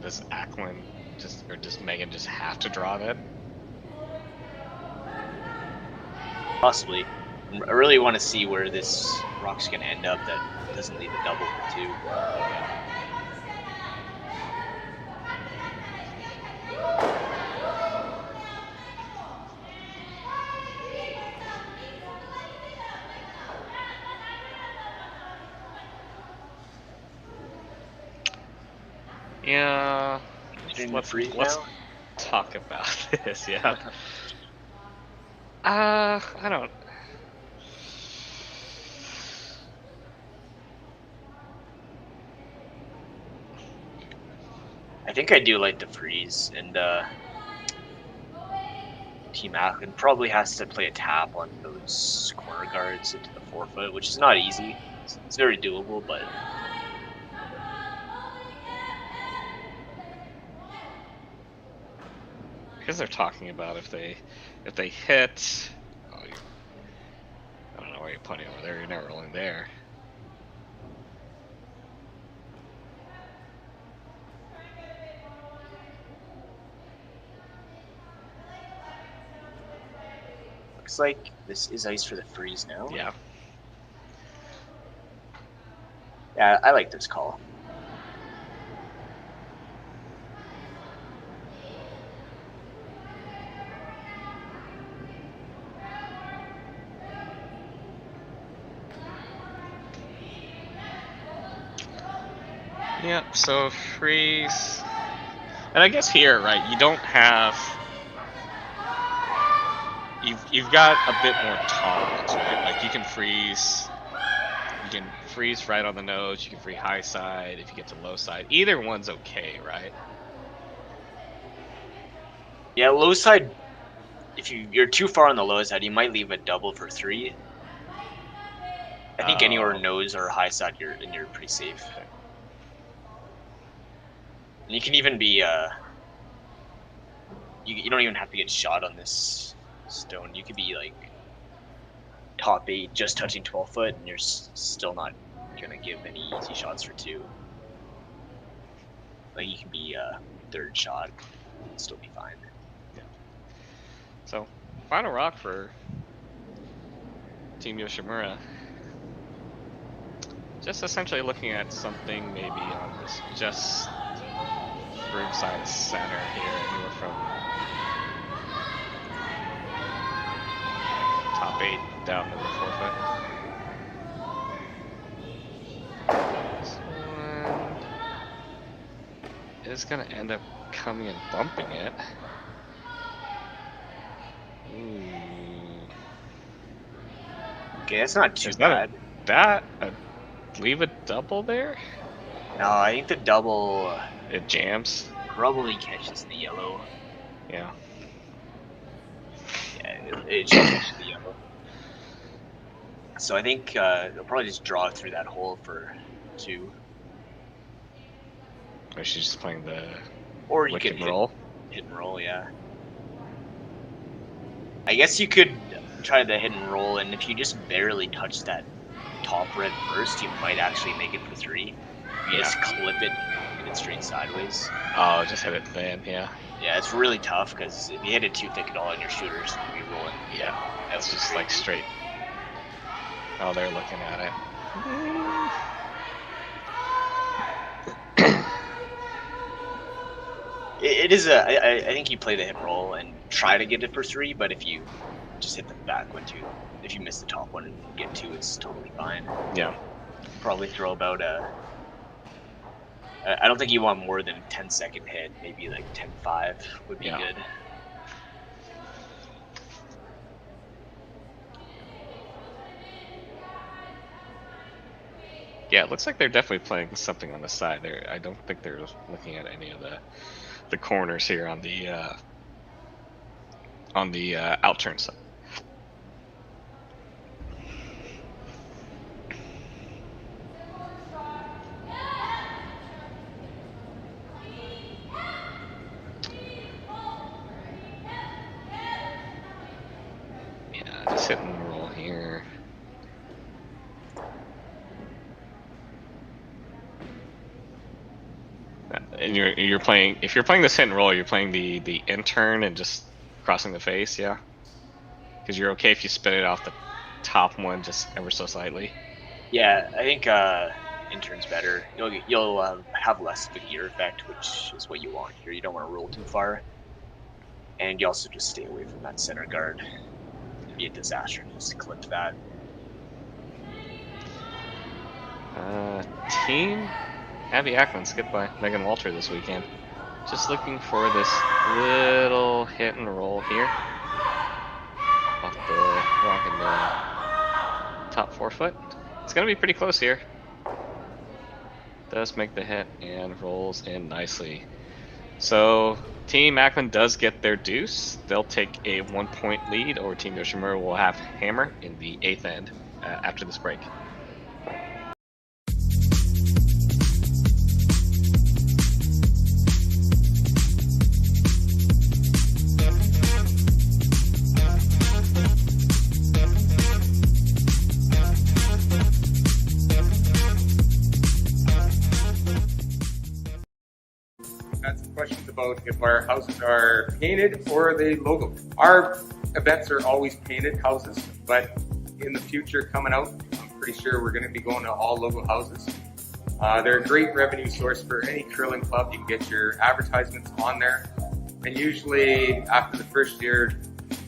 does Ackland does Megan just have to draw that? Possibly. I really want to see where this rock's going to end up that doesn't leave a double for 2. Yeah. Let's talk about this, yeah. I don't... I think I do like the freeze, and Team Ackland probably has to play a tap on those corner guards into the 4-foot, which is not easy. It's very doable, but because they're talking about if they hit, I don't know why you're putting over there. You're not rolling there. looks like this is ice for the freeze now. Yeah. Yeah, I like this call. Yeah, so freeze. And I guess here, right, you don't have... You've got a bit more tolerance, right? Like, you can freeze right on the nose, you can freeze high side, if you get to low side. Either one's okay, right? Yeah, low side, if you're too far on the low side, you might leave a double for 3. I think anywhere nose or high side, you're pretty safe. Okay. And you can even be, you don't even have to get shot on this stone. You could be like top 8, just touching 12 foot, and you're still not gonna give any easy shots for 2. Like you can be third shot, and still be fine. Yeah. So, final rock for Team Yoshimura. Just essentially looking at something maybe on this just ringside center here, anywhere from top 8 down to the 4 foot. This one is going to end up coming and bumping it. Ooh. Okay, that's not too bad. Leave a double there? No, I think the double it jams. Probably catches the yellow. Yeah. Yeah, it should catch the yellow. So I think they'll probably just draw through that hole for 2. Or she's just playing the or you could roll. Hit and roll, yeah. I guess you could try the hit and roll, and if you just barely touch that top red first, you might actually make it for 3. You just clip it, hit it straight sideways. Oh, just hit it thin, yeah. Yeah, it's really tough because if you hit it too thick at all on your shooters, you'll be rolling. Yeah, that's just like straight. Oh, they're looking at it. It is I think you play the hit roll and try to get it for 3, but if you just hit the back one too, if you miss the top one and get 2, it's totally fine. Yeah. Probably throw about I don't think you want more than a 10-second hit. Maybe like 10-5 would be good. Yeah, it looks like they're definitely playing something on the side there. I don't think they're looking at any of the corners here on the outturn side. Yeah, just hit and roll here. And you're playing, if you're playing this hit and roll, you're playing the intern and just crossing the face, yeah? Because you're okay if you spin it off the top one just ever so slightly. Yeah, I think intern's better. You'll have less of a gear effect, which is what you want here. You don't want to roll too far. And you also just stay away from that center guard. It'd be a disaster to just clip that. Team Abby Ackland skipped by Megan Walter this weekend. Just looking for this little hit and roll here. Off the rock and top 4 foot. It's going to be pretty close here. Does make the hit and rolls in nicely. So Team Ackland does get their deuce. They'll take a 1-point lead, or Team Yoshimura will have hammer in the 8th end after this break. Questions about if our houses are painted or they logo. Our events are always painted houses, but in the future coming out, I'm pretty sure we're going to be going to all logo houses. They're a great revenue source for any curling club. You can get your advertisements on there, and usually after the first year,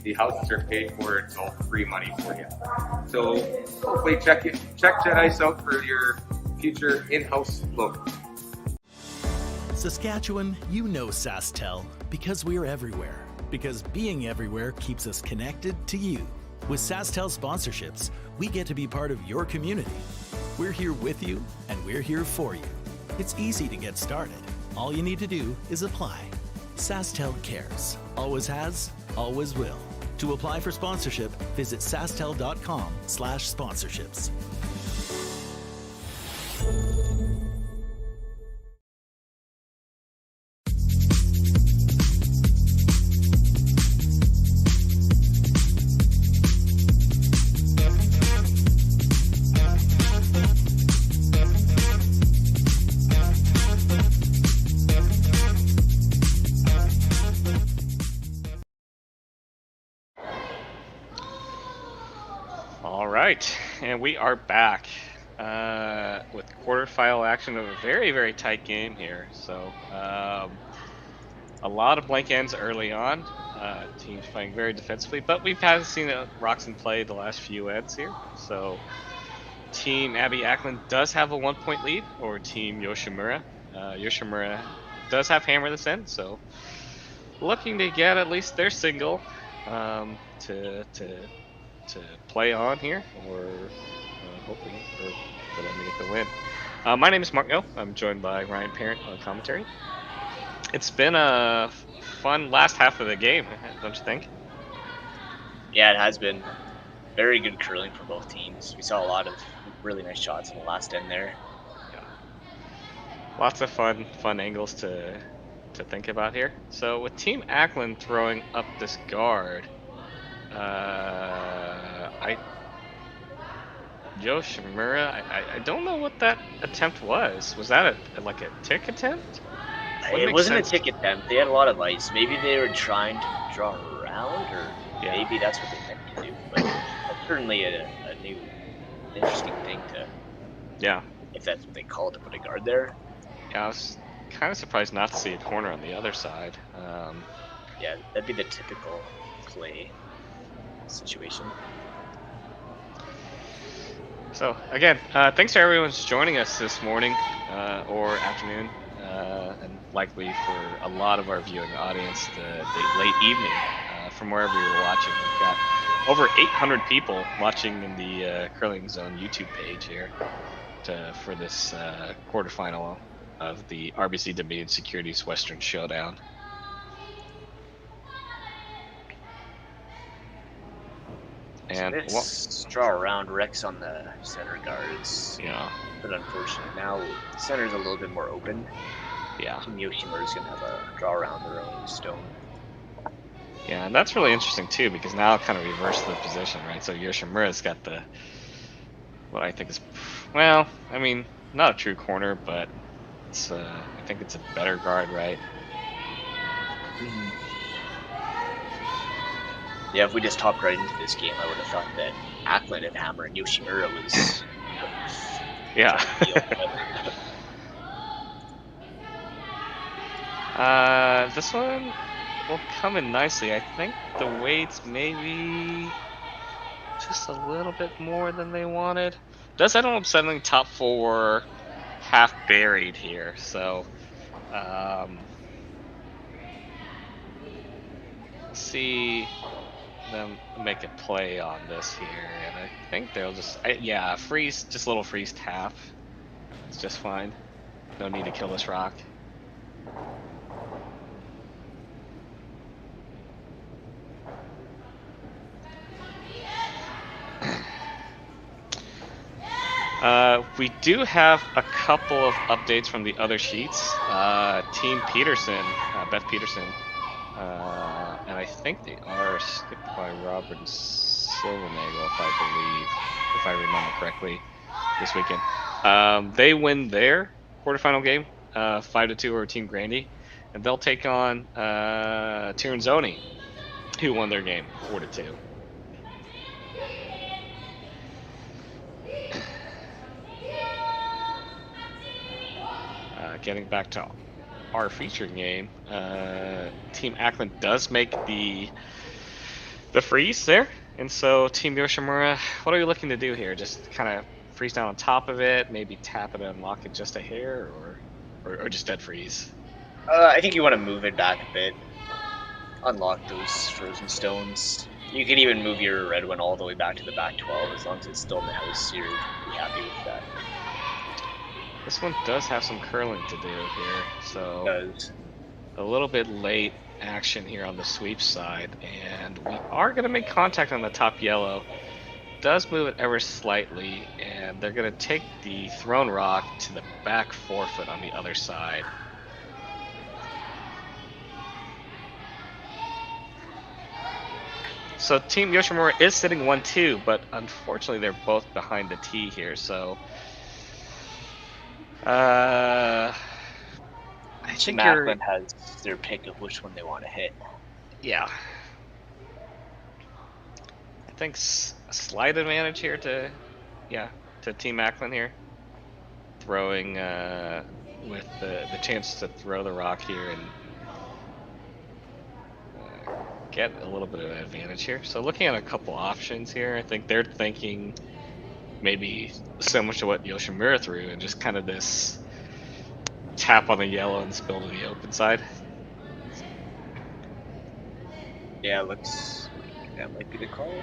the houses are paid for. It's all free money for you. So hopefully check Jedi's out for your future in-house logo. Saskatchewan, you know Sasktel because we're everywhere. Because being everywhere keeps us connected to you. With Sasktel sponsorships, we get to be part of your community. We're here with you, and we're here for you. It's easy to get started. All you need to do is apply. Sasktel cares. Always has, always will. To apply for sponsorship, visit sastel.com/sponsorships. Alright, and we are back with quarterfinal action of a very, very tight game here. So, a lot of blank ends early on. Teams playing very defensively, but we've had seen rocks in play the last few ends here. So Team Abby Ackland does have a 1-point lead, or Team Yoshimura. Yoshimura does have hammer this end, so looking to get at least their single to play on here, or hoping for them to get the win. My name is Mark No. I'm joined by Ryan Parent on commentary. It's been a fun last half of the game, don't you think? Yeah, it has been very good curling for both teams. We saw a lot of really nice shots in the last end there. Yeah. Lots of fun angles to think about here. So with Team Ackland throwing up this guard, Yoshimura, I don't know what that attempt was. Was that like a tick attempt? It wasn't a tick attempt. They had a lot of ice. Maybe they were trying to draw around, or maybe that's what they meant to do. But that's certainly a new, interesting thing to. Yeah. If that's what they call it, to put a guard there. Yeah, I was kind of surprised not to see a corner on the other side. Yeah, that'd be the typical play situation. So again, thanks to everyone who's joining us this morning or afternoon, and likely for a lot of our viewing audience, the late evening from wherever you're watching. We've got over 800 people watching in the Curling Zone YouTube page here for this quarterfinal of the RBC Dominion Securities Western Showdown. And draw around Rex on the center guards. Yeah. But unfortunately, now the center's a little bit more open. Yeah. Team Yoshimura's gonna have a draw around their own stone. Yeah, and that's really interesting too, because now it kind of reversed the position, right? So Yoshimura's got the, what I think is, well, I mean, not a true corner, but it's I think it's a better guard, right? Mm-hmm. Yeah, if we just hopped right into this game, I would have thought that Ackland and Hammer and Yoshimura was. Yeah. This one will come in nicely. I think the weight's maybe just a little bit more than they wanted. Does end up settling top 4 half buried here, so see them make a play on this here, and I think they'll just freeze, just a little freeze half. It's just fine. No need to kill this rock. We do have a couple of updates from the other sheets. Team Peterson, Beth Peterson, and I think they are skipped by Robert and Silvernagle, if I remember correctly, this weekend. They win their quarterfinal game, 5-2 over Team Grandy, and they'll take on Tiranzoni, who won their game 4-2. Getting back to our featured game, Team Ackland does make the freeze there, and so Team Yoshimura, what are you looking to do here? Just kind of freeze down on top of it, maybe tap it and unlock it just a hair, or just dead freeze? I think you want to move it back a bit, unlock those frozen stones. You can even move your red one all the way back to the back 12, as long as it's still in the house. You're happy with that. This one does have some curling to do here, so a little bit late action here on the sweep side, and we are going to make contact on the top yellow. Does move it ever slightly, and they're going to take the thrown rock to the back forefoot on the other side. So Team Yoshimura is sitting 1-2, but unfortunately they're both behind the tee here, so I think Ackland has their pick of which one they want to hit. Yeah. I think a slight advantage here to Team Ackland here. Throwing with the chance to throw the rock here and get a little bit of an advantage here. So looking at a couple options here, I think they're thinking maybe similar to what Yoshimura threw, and just kind of this tap on the yellow and spill to the open side. Yeah, looks like that might be the call.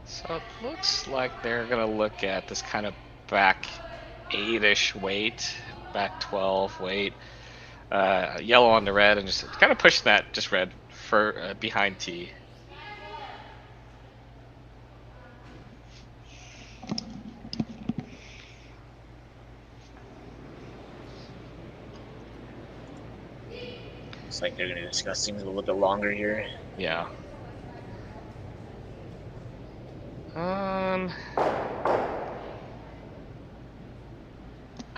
So it looks like they're gonna look at this kind of back 8-ish weight, back 12 weight, yellow on the red, and just kind of push that just red for behind T. Looks like they're going to discuss things a little bit longer here. Yeah.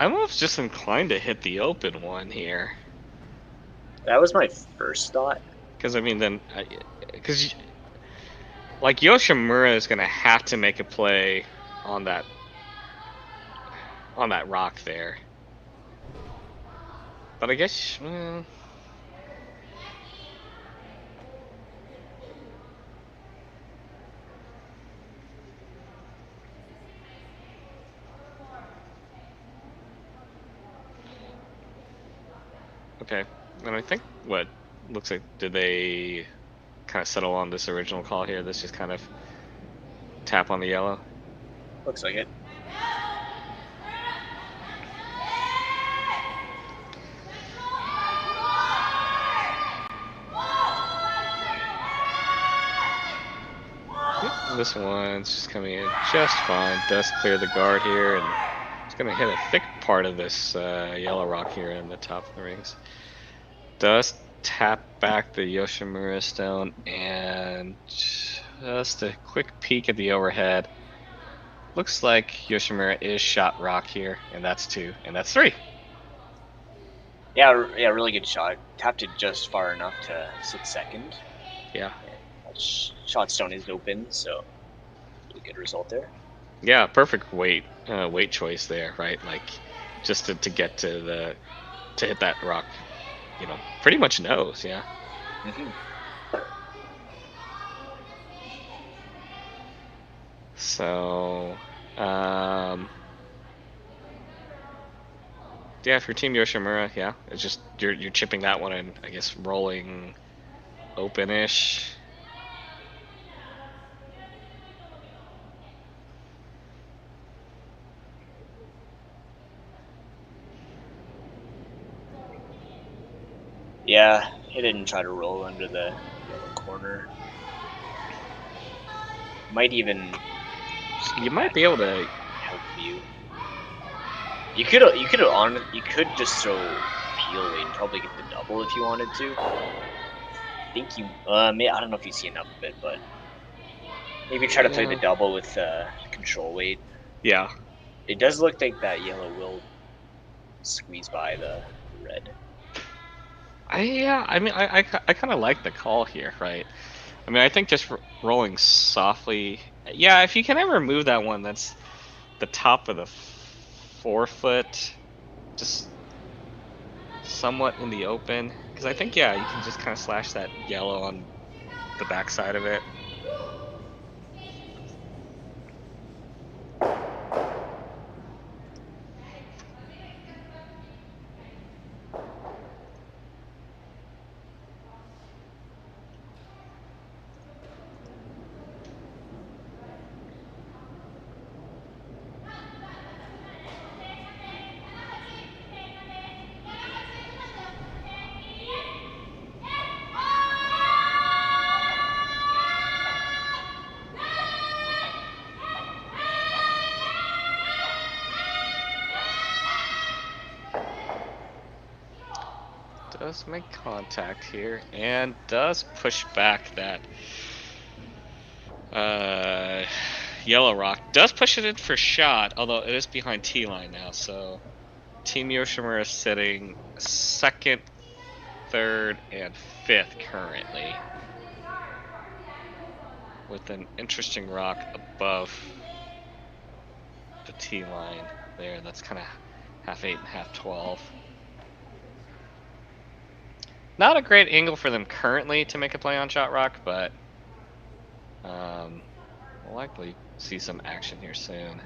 I'm almost just inclined to hit the open one here. That was my first thought. Because I mean, then, because like Yoshimura is gonna have to make a play on that rock there. But I guess. Okay, and I think what looks like, did they kind of settle on this original call here? This just kind of tap on the yellow? Looks like it. Yep, this one's just coming in just fine. Does clear the guard here, and it's going to hit a thick part of this yellow rock here in the top of the rings. Does tap back the Yoshimura stone, and just a quick peek at the overhead. Looks like Yoshimura is shot rock here, and that's 2, and that's 3. Yeah, really good shot. Tapped it just far enough to sit second. Yeah. That shot stone is open, so really good result there. Yeah, perfect weight choice there, right? Like just to get to hit that rock, you know, pretty much nose, yeah. Mm-hmm. So, yeah, if you're Team Yoshimura, yeah, it's just you're chipping that one and I guess rolling open-ish. Yeah, he didn't try to roll under the yellow corner. Might even. You might be able to help you. You could just throw peel away and probably get the double if you wanted to. I think you. I don't know if you see enough of it, but maybe try to play the double with control weight. Yeah. It does look like that yellow will squeeze by the red. I mean, I kind of like the call here, right? I mean, I think just rolling softly. Yeah, if you can ever move that one, that's the top of the forefoot, just somewhat in the open. Because I think, yeah, you can just kind of slash that yellow on the backside of it. Does make contact here and does push back that yellow rock. Does push it in for shot, although it is behind T-line now, so Team Yoshimura is sitting 2nd, 3rd, and 5th currently, with an interesting rock above the T-line there. That's kind of half 8 and half 12. Not a great angle for them currently to make a play on shot rock, but we'll likely see some action here soon.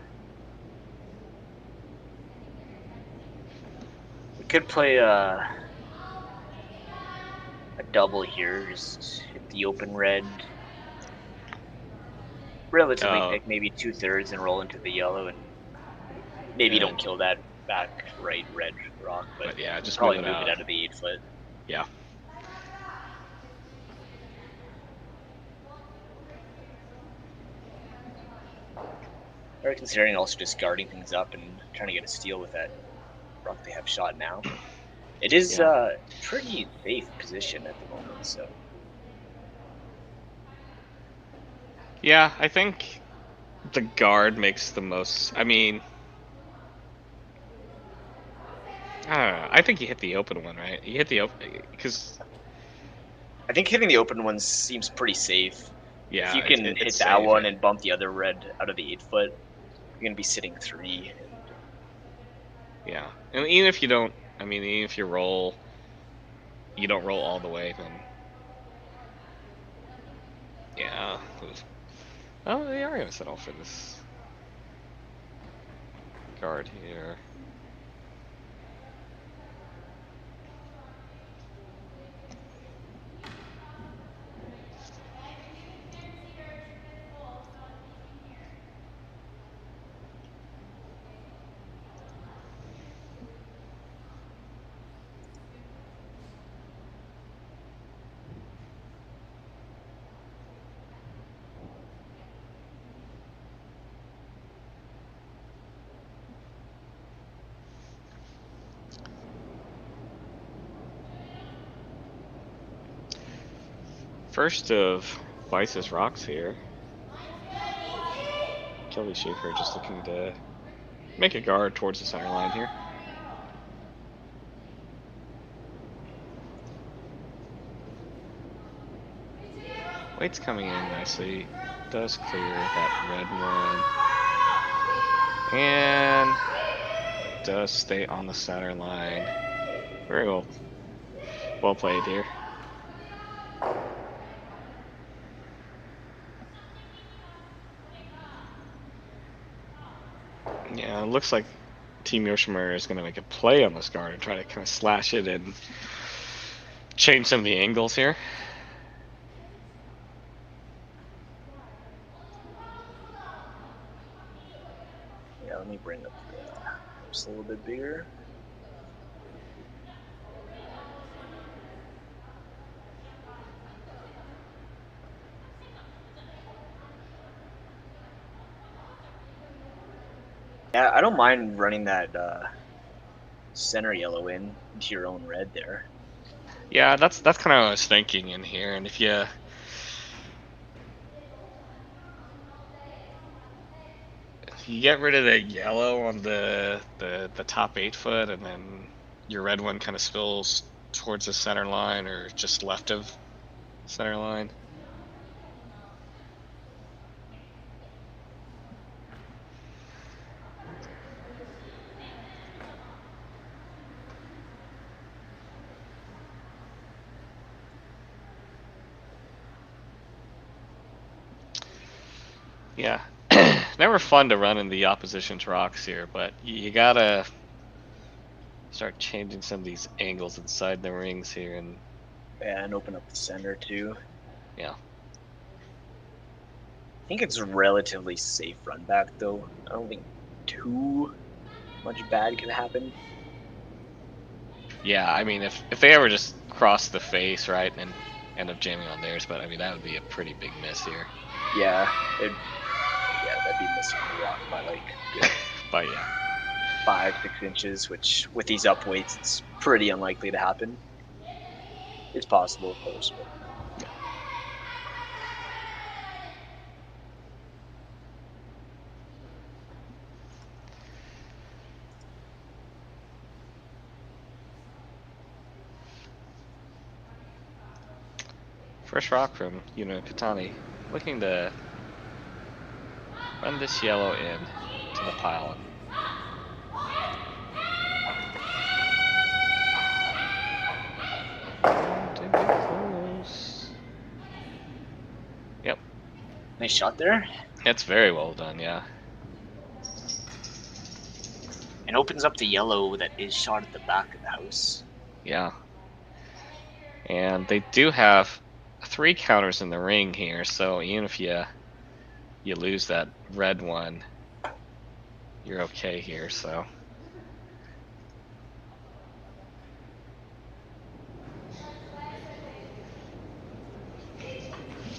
We could play a double here, just hit the open red relatively quick, maybe 2/3, and roll into the yellow, and maybe don't kill that back right red rock, but yeah, just probably move it out of the 8-foot. Yeah. Or considering also just guarding things up and trying to get a steal with that rock they have shot now. It is pretty safe position at the moment, so. Yeah, I think the guard makes the most. I mean, I don't know. I think you hit the open one, right? You hit the open because I think hitting the open one seems pretty safe. Yeah, if you can hit that safe, one and bump the other red out of the 8-foot, you're gonna be sitting 3. Yeah, and even if you don't, I mean, even if you don't roll all the way, then yeah. Oh, they are gonna settle for this guard here. First of Vice's rocks here. Kelly Schaefer just looking to make a guard towards the center line here. White's coming in nicely. Does clear that red one. And does stay on the center line. Very well played here. Yeah, it looks like Team Yoshimura is going to make a play on this guard and try to kind of slash it and change some of the angles here. Yeah, let me bring up just a little bit bigger. Yeah, I don't mind running that center yellow into your own red there. Yeah, that's kind of what I was thinking in here, and if you get rid of the yellow on the top 8-foot, and then your red one kind of spills towards the center line or just left of center line. Yeah, never fun to run in the opposition's rocks here, but you gotta start changing some of these angles inside the rings here, and open up the center too. Yeah. I think it's relatively safe run back though. I don't think too much bad could happen. Yeah, I mean, if they ever just cross the face, right, and end up jamming on theirs, but I mean, that would be a pretty big miss here. Yeah, that'd be missing the rock by like by yeah, 5-6 inches, which with these up weights, it's pretty unlikely to happen. It's possible, of course, but First rock from Katani, looking to run this yellow in to the pile. Close. Yep. Nice shot there. It's very well done, yeah. And opens up the yellow that is shot at the back of the house. Yeah. And they do have 3 counters in the ring here, so even if you lose that red one, you're okay here, so.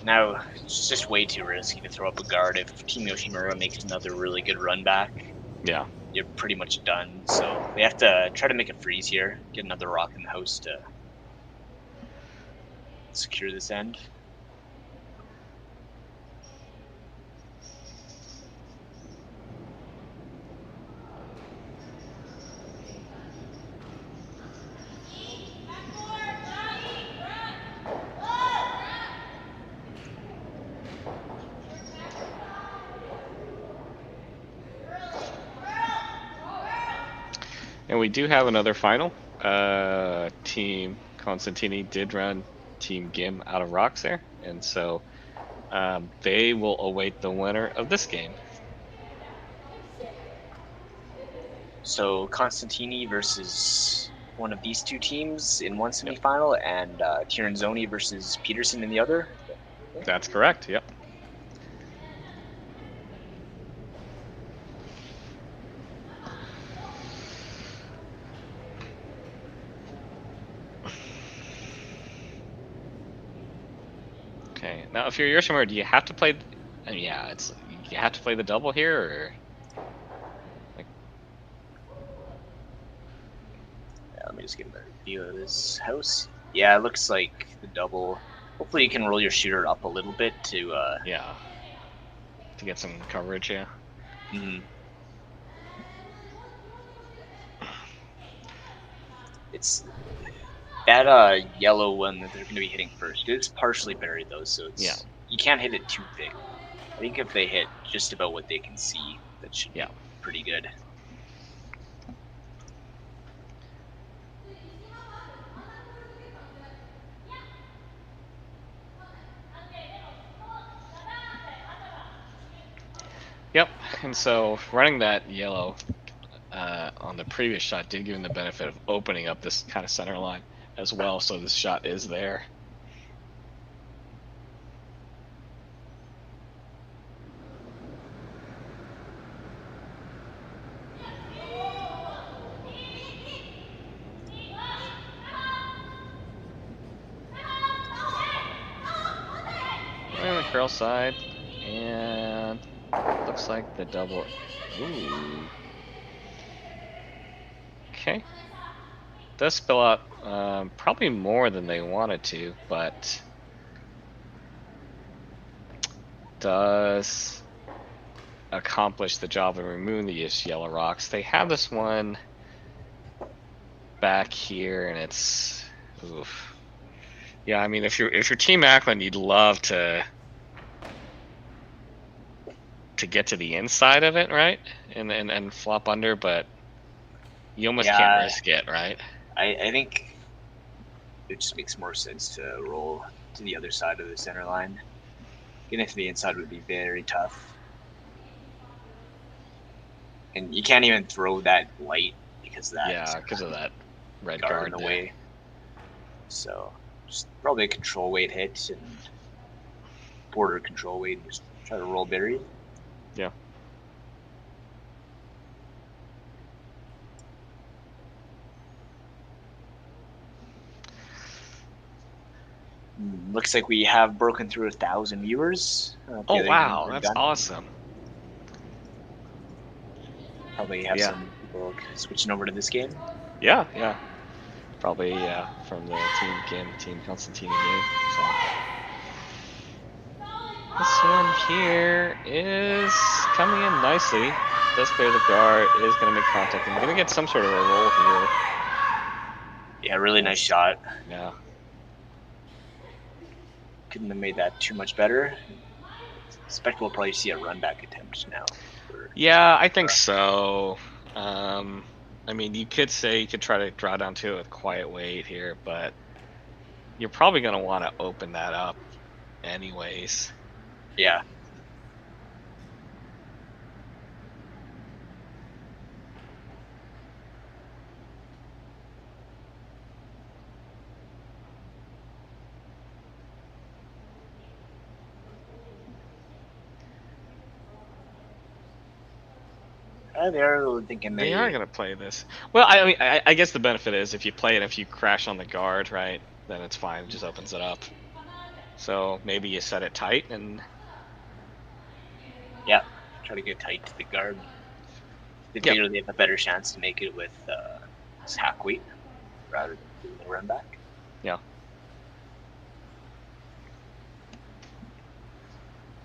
Now, it's just way too risky to throw up a guard. If Team Yoshimura makes another really good run back, yeah, you're pretty much done. So they have to try to make a freeze here, get another rock in the house to secure this end. And we do have another final. Team Constantini did run Team Gim out of rocks there, and so they will await the winner of this game. So Constantini versus one of these two teams in one semifinal, and Tiranzoni versus Peterson in the other? That's correct, yep. Okay, now if you're Yoshimura, do you have to play? I mean, yeah, you have to play the double here, or like? Yeah, let me just get a better view of this house. Yeah, it looks like the double. Hopefully, you can roll your shooter up a little bit to. Yeah. To get some coverage, yeah. Mm-hmm. It's that yellow one that they're going to be hitting first. It's partially buried though, so it's you can't hit it too thick. I think if they hit just about what they can see, that should be pretty good. Yep, and so running that yellow on the previous shot did give him the benefit of opening up this kind of center line as well, so this shot is there. On the curl side, and looks like the double. Ooh. Okay. Does spill out probably more than they wanted to, but does accomplish the job of removing these yellow rocks. They have this one back here, and it's oof. Yeah, I mean, if you're Team Ackland, you'd love to get to the inside of it, right, and flop under, but you almost can't risk it, right? I think it just makes more sense to roll to the other side of the center line. Getting to the inside would be very tough. And you can't even throw that light because of that. Yeah, because of that red guard guard in the way. So just probably a control weight hit and border control weight and just try to roll buried. Yeah. Looks like we have broken through 1,000 viewers. Oh wow, that's awesome. Probably have some people switching over to this game. Yeah, yeah. Probably from the Team Constantini game. So. This one here is coming in nicely. Does clear the guard, is going to make contact. I'm going to get some sort of a roll here. Yeah, really nice shot. Yeah. couldn't have made that too much better. Expect we'll probably see a run back attempt now. Yeah, I think so. I mean, you could say you could try to draw down to it with quiet weight here, but you're probably going to want to open that up anyways. Yeah. They are thinking they are going to play this. Well, I mean, I guess the benefit is if you play it, if you crash on the guard, right, then it's fine. It just opens it up. So maybe you set it tight and... Yeah, try to get tight to the guard. They figure they have a better chance to make it with hack weight rather than doing the run back. Yeah.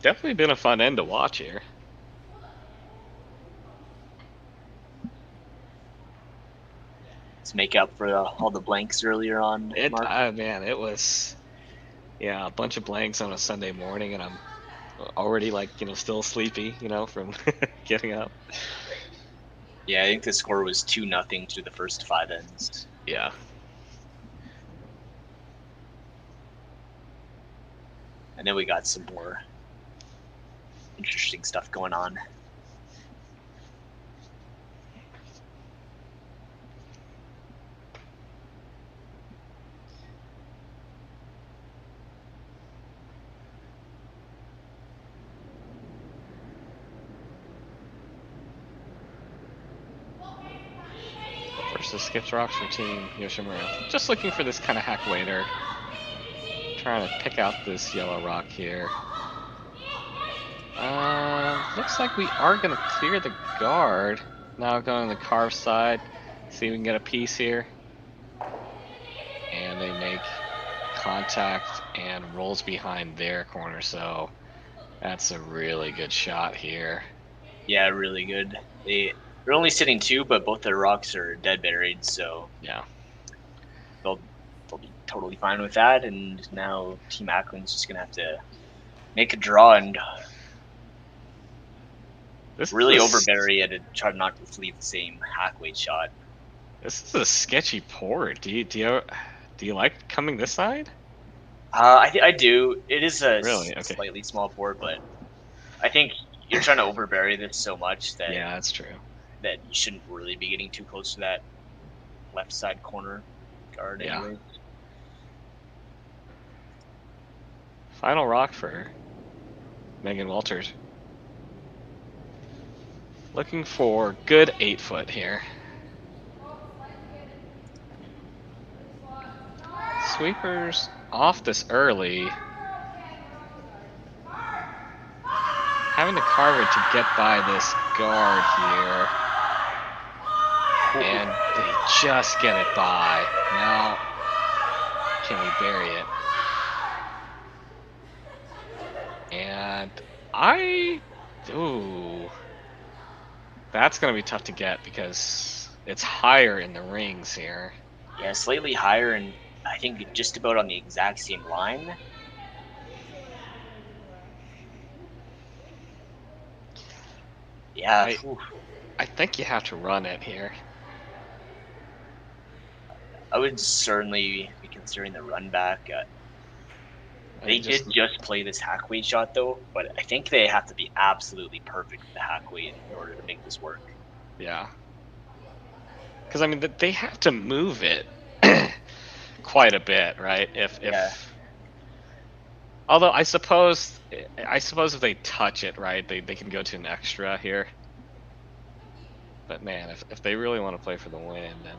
Definitely been a fun end to watch here. Let's make up for all the blanks earlier on. Man, it was, a bunch of blanks on a Sunday morning, and I'm already still sleepy, from getting up. Yeah, I think the score was 2-0 through the first 5 ends. Yeah. And then we got some more interesting stuff going on. Versus skips rocks for Team Yoshimura. Just looking for this kind of hack waiter. Trying to pick out this yellow rock here. Looks like we are going to clear the guard. Now going to the carve side. See if we can get a piece here. And they make contact and rolls behind their corner. So that's a really good shot here. Yeah, really good. They're only sitting 2, but both their rocks are dead buried, so yeah, they'll be totally fine with that. And now Team Ackland's just gonna have to make a draw and really overbury it and try not to leave the same hack weight shot. This is a sketchy port. Do you like coming this side? I do. It is a slightly small port, but I think you're trying to overbury this so much that that's true. That you shouldn't really be getting too close to that left side corner guard anyway. Final rock for Megan Walters. Looking for good 8-foot here. Sweepers off this early. Having to carve it to get by this guard here. And they just get it by. Now, can we bury it? And that's going to be tough to get because it's higher in the rings here. Yeah, slightly higher, and I think just about on the exact same line. Yeah, I think you have to run it here. I would certainly be considering the run back. They did just play this hack weight shot though, but I think they have to be absolutely perfect with the hack weight in order to make this work. Yeah. Because I mean, they have to move it quite a bit, right? Although I suppose if they touch it, right, they can go to an extra here. But man, if they really want to play for the win, then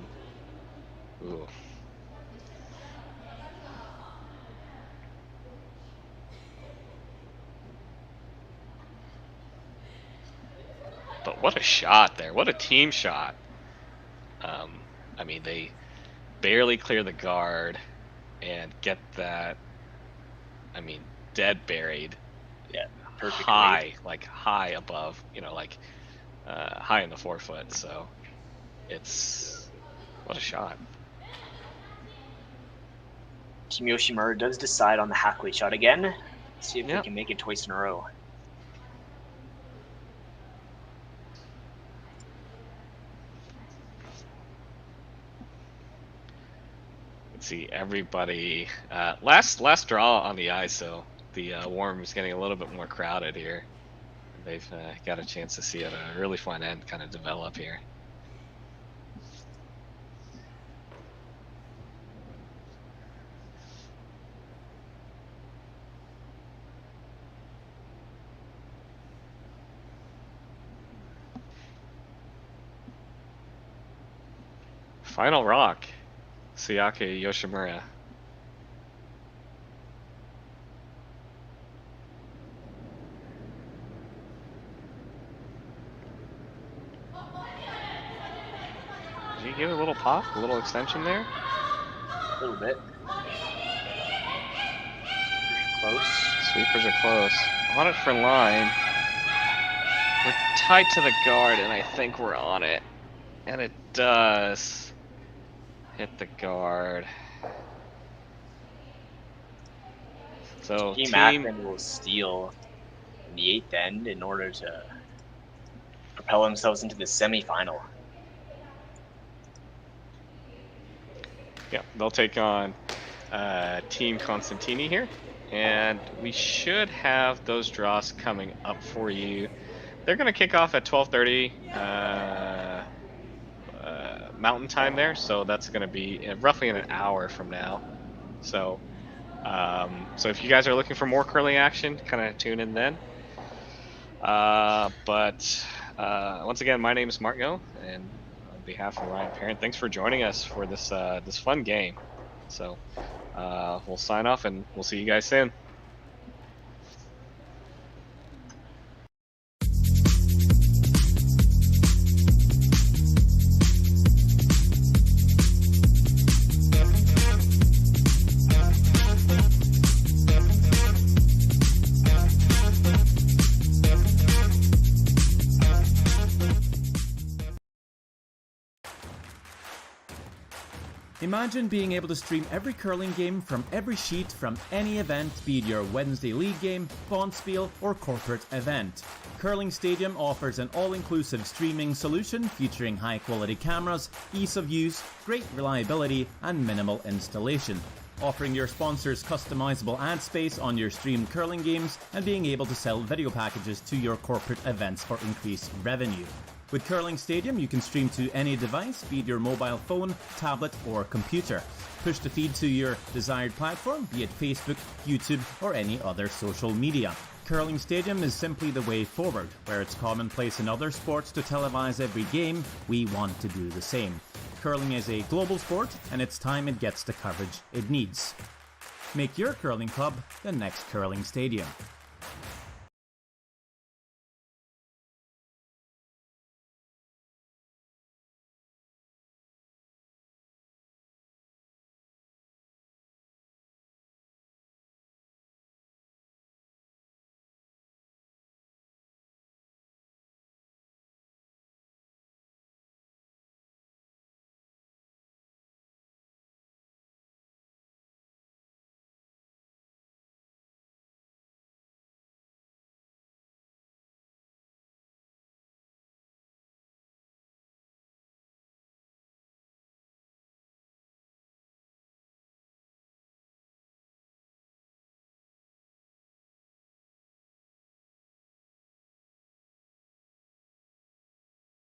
ooh. But what a shot there. What a team shot. I mean, they barely clear the guard and get that, I mean, dead buried. Yeah, perfectly. High above, high in the 4-foot. So what a shot. Team Yoshimura does decide on the halfway shot again. Let's see if they can make it twice in a row. Let's see, everybody. Last draw on the ice, so the warm is getting a little bit more crowded here. They've got a chance to see it a really fun end kind of develop here. Final rock, Sayaka Yoshimura. Did you give it a little pop, a little extension there? A little bit. Close. Sweepers are close. On it for line. We're tight to the guard, and I think we're on it. And it does hit the guard. So Team Ackland will steal in the 8th end in order to propel themselves into the semifinal. Yeah, they'll take on Team Constantini here, and we should have those draws coming up for you. They're going to kick off at 12:30 Mountain Time there, so that's going to be roughly in an hour from now. So, so if you guys are looking for more curling action, kind of tune in then. But once again, my name is Marco, and on behalf of Ryan Parent, thanks for joining us for this this fun game. So we'll sign off, and we'll see you guys soon. Imagine being able to stream every curling game from every sheet from any event, be it your Wednesday league game, bonspiel, or corporate event. Curling Stadium offers an all-inclusive streaming solution featuring high-quality cameras, ease of use, great reliability, and minimal installation. Offering your sponsors customizable ad space on your streamed curling games and being able to sell video packages to your corporate events for increased revenue. With Curling Stadium, you can stream to any device, be it your mobile phone, tablet, or computer. Push the feed to your desired platform, be it Facebook, YouTube, or any other social media. Curling Stadium is simply the way forward. Where it's commonplace in other sports to televise every game, we want to do the same. Curling is a global sport, and it's time it gets the coverage it needs. Make your curling club the next Curling Stadium.